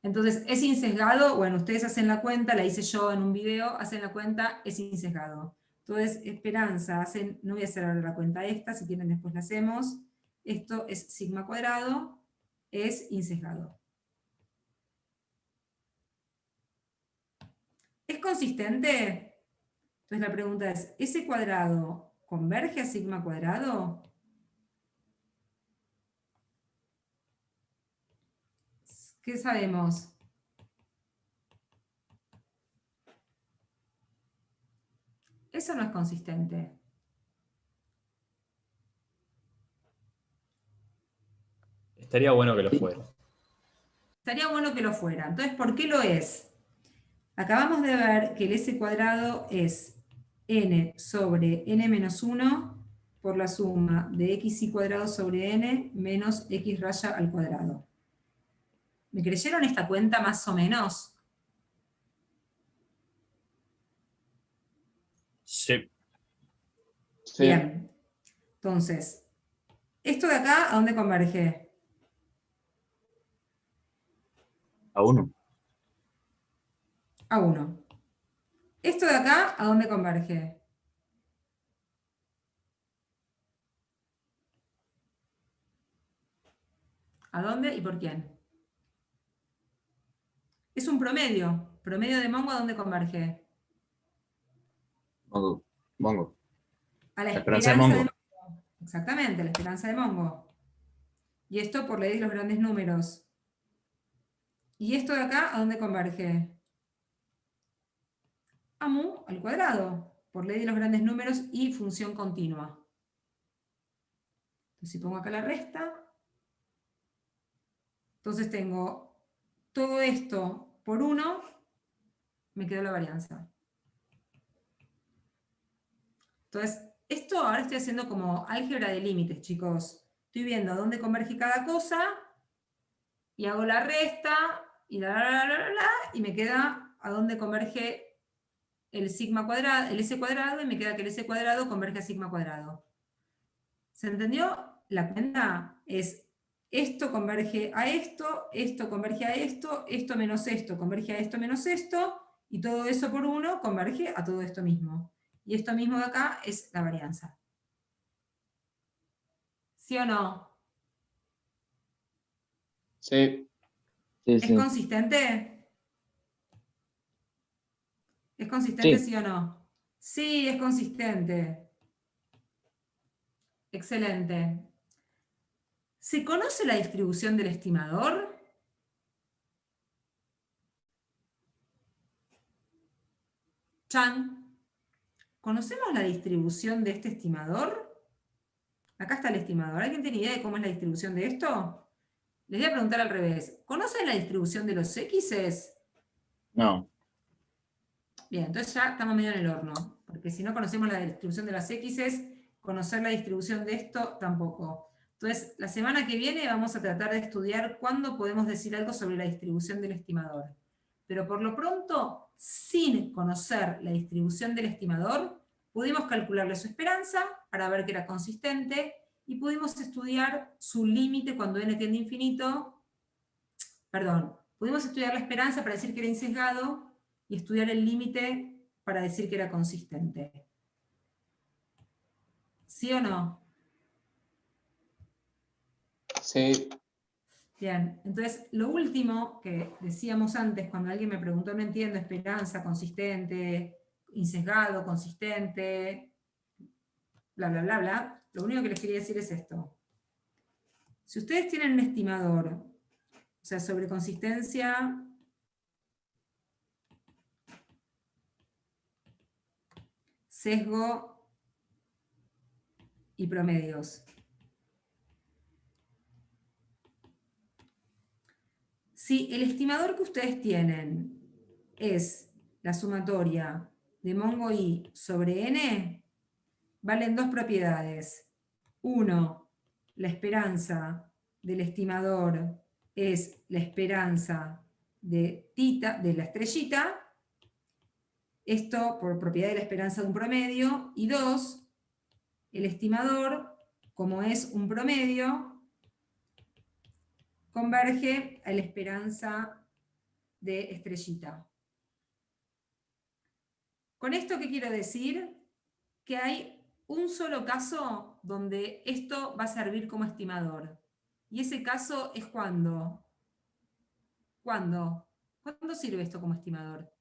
Entonces, ¿es insesgado? Bueno, ustedes hacen la cuenta, la hice yo en un video, hacen la cuenta, es insesgado. Entonces, Esperanza, no voy a hacer ahora la cuenta esta, si quieren después la hacemos. Esto es sigma cuadrado, es insesgado. ¿Es consistente? Entonces la pregunta es, ¿ese cuadrado converge a sigma cuadrado? ¿Qué sabemos? Eso no es consistente. Estaría bueno que lo fuera. Estaría bueno que lo fuera. Entonces, ¿por qué lo es? Acabamos de ver que el S cuadrado es n sobre n menos 1 por la suma de xy cuadrado sobre n menos x raya al cuadrado. ¿Me creyeron esta cuenta más o menos? Sí. Sí. Bien. Entonces, ¿esto de acá a dónde converge? A 1. A 1. ¿Esto de acá a dónde converge? ¿A dónde y por quién? Es un promedio. ¿Promedio de Mongo a dónde converge? Mongo. A la La esperanza de esperanza de Mongo. Mongo. Exactamente, la esperanza de Mongo. Y esto por ley de los grandes números. ¿Y esto de acá a dónde converge? A mu al cuadrado, por ley de los grandes números y función continua. Entonces, si pongo acá la resta, entonces tengo todo esto por 1, me quedó la varianza. Entonces, esto ahora estoy haciendo como álgebra de límites, chicos. Estoy viendo a dónde converge cada cosa, y hago la resta, y y me queda a dónde converge el sigma cuadrado, el s cuadrado, y me queda que el s cuadrado converge a sigma cuadrado. ¿Se entendió? La cuenta es esto converge a esto converge a esto menos esto converge a esto menos esto, y todo eso por 1 converge a todo esto mismo. Y esto mismo de acá es la varianza. ¿Sí o no? Sí. Sí, ¿Es sí. consistente? ¿Es consistente, Sí. sí o no? Sí, es consistente. Excelente. ¿Se conoce la distribución del estimador? Chan, ¿conocemos la distribución de este estimador? Acá está el estimador. ¿Alguien tiene idea de cómo es la distribución de esto? Les voy a preguntar al revés. ¿Conocen la distribución de los x's? No. Bien, entonces ya estamos medio en el horno. Porque si no conocemos la distribución de las x's, conocer la distribución de esto tampoco. Entonces, la semana que viene vamos a tratar de estudiar cuándo podemos decir algo sobre la distribución del estimador. Pero por lo pronto, sin conocer la distribución del estimador, pudimos calcularle su esperanza para ver que era consistente y pudimos estudiar su límite cuando n tiende a infinito. Perdón, pudimos estudiar la esperanza para decir que era insesgado y estudiar el límite para decir que era consistente. ¿Sí o no? Sí. Bien, entonces lo último que decíamos antes, cuando alguien me preguntó, no entiendo, esperanza, consistente, insesgado, consistente, bla, bla, bla, bla, lo único que les quería decir es esto. Si ustedes tienen un estimador, o sea, sobre consistencia, sesgo y promedios. Si el estimador que ustedes tienen es la sumatoria de Mongo i sobre n, valen dos propiedades. Uno, la esperanza del estimador es la esperanza de tita, de la estrellita, esto por propiedad de la esperanza de un promedio, y dos, el estimador, como es un promedio, converge a la esperanza de estrellita. ¿Con esto qué quiero decir? Que hay un solo caso donde esto va a servir como estimador. Y ese caso es cuando. ¿Cuándo? ¿Cuándo sirve esto como estimador?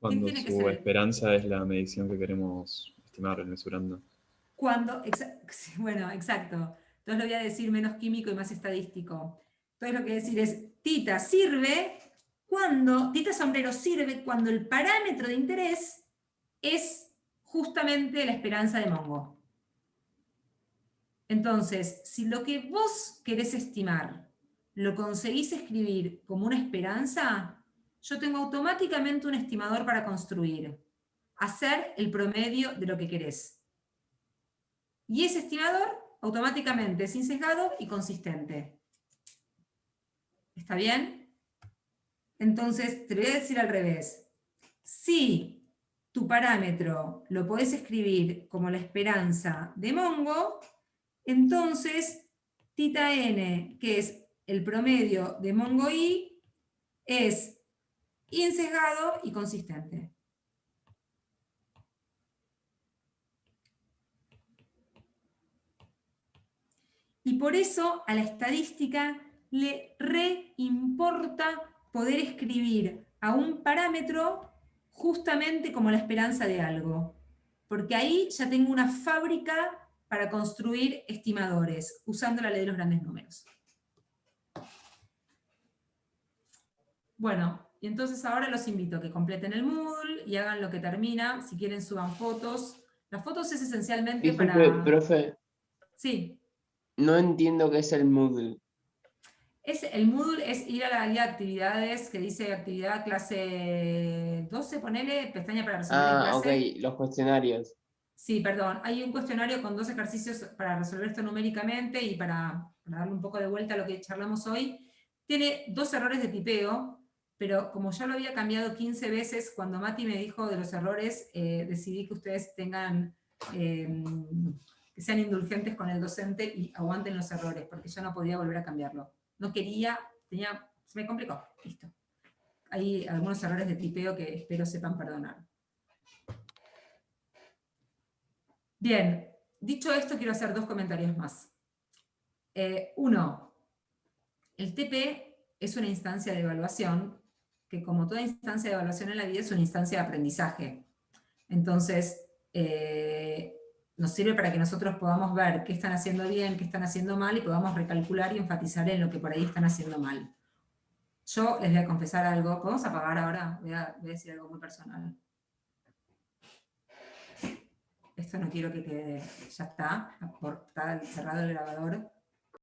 ¿Quién Cuando tiene que ser su el? esperanza es la medición que queremos estimar mesurando. Cuando, bueno, exacto. Entonces lo voy a decir menos químico y más estadístico. Entonces lo que voy a decir es, Tita sombrero sirve cuando el parámetro de interés es justamente la esperanza de Mongo. Entonces, si lo que vos querés estimar lo conseguís escribir como una esperanza, yo tengo automáticamente un estimador para construir, hacer el promedio de lo que querés. Y ese estimador automáticamente es insesgado y consistente. ¿Está bien? Entonces, te lo voy a decir al revés. Si tu parámetro lo podés escribir como la esperanza de Mongo, entonces tita n, que es el promedio de Mongo i, es insesgado y consistente. Y por eso a la estadística le reimporta poder escribir a un parámetro justamente como la esperanza de algo. Porque ahí ya tengo una fábrica para construir estimadores, usando la ley de los grandes números. Bueno, y entonces ahora los invito a que completen el Moodle y hagan lo que termina. Si quieren, suban fotos. Las fotos es esencialmente Disculpe, para... profe, Sí. no entiendo qué es el Moodle. El Moodle es ir a la guía de actividades que dice actividad clase 12, ponele, pestaña para resolver en Ah, ok, clase. los cuestionarios. Sí, perdón. Hay un cuestionario con 2 ejercicios para resolver esto numéricamente y para darle un poco de vuelta a lo que charlamos hoy. Tiene 2 errores de tipeo, pero como ya lo había cambiado 15 veces, cuando Mati me dijo de los errores, decidí que ustedes tengan, que sean indulgentes con el docente y aguanten los errores, porque yo no podía volver a cambiarlo. No quería, se me complicó, listo. Hay algunos errores de tipeo que espero sepan perdonar. Bien, dicho esto, quiero hacer 2 comentarios más. Uno, el TP es una instancia de evaluación que, como toda instancia de evaluación en la vida, es una instancia de aprendizaje. Entonces, nos sirve para que nosotros podamos ver qué están haciendo bien, qué están haciendo mal, y podamos recalcular y enfatizar en lo que por ahí están haciendo mal. Yo les voy a confesar algo. ¿Podemos apagar ahora? Voy a decir algo muy personal. Esto no quiero que quede, ya está cerrado el grabador.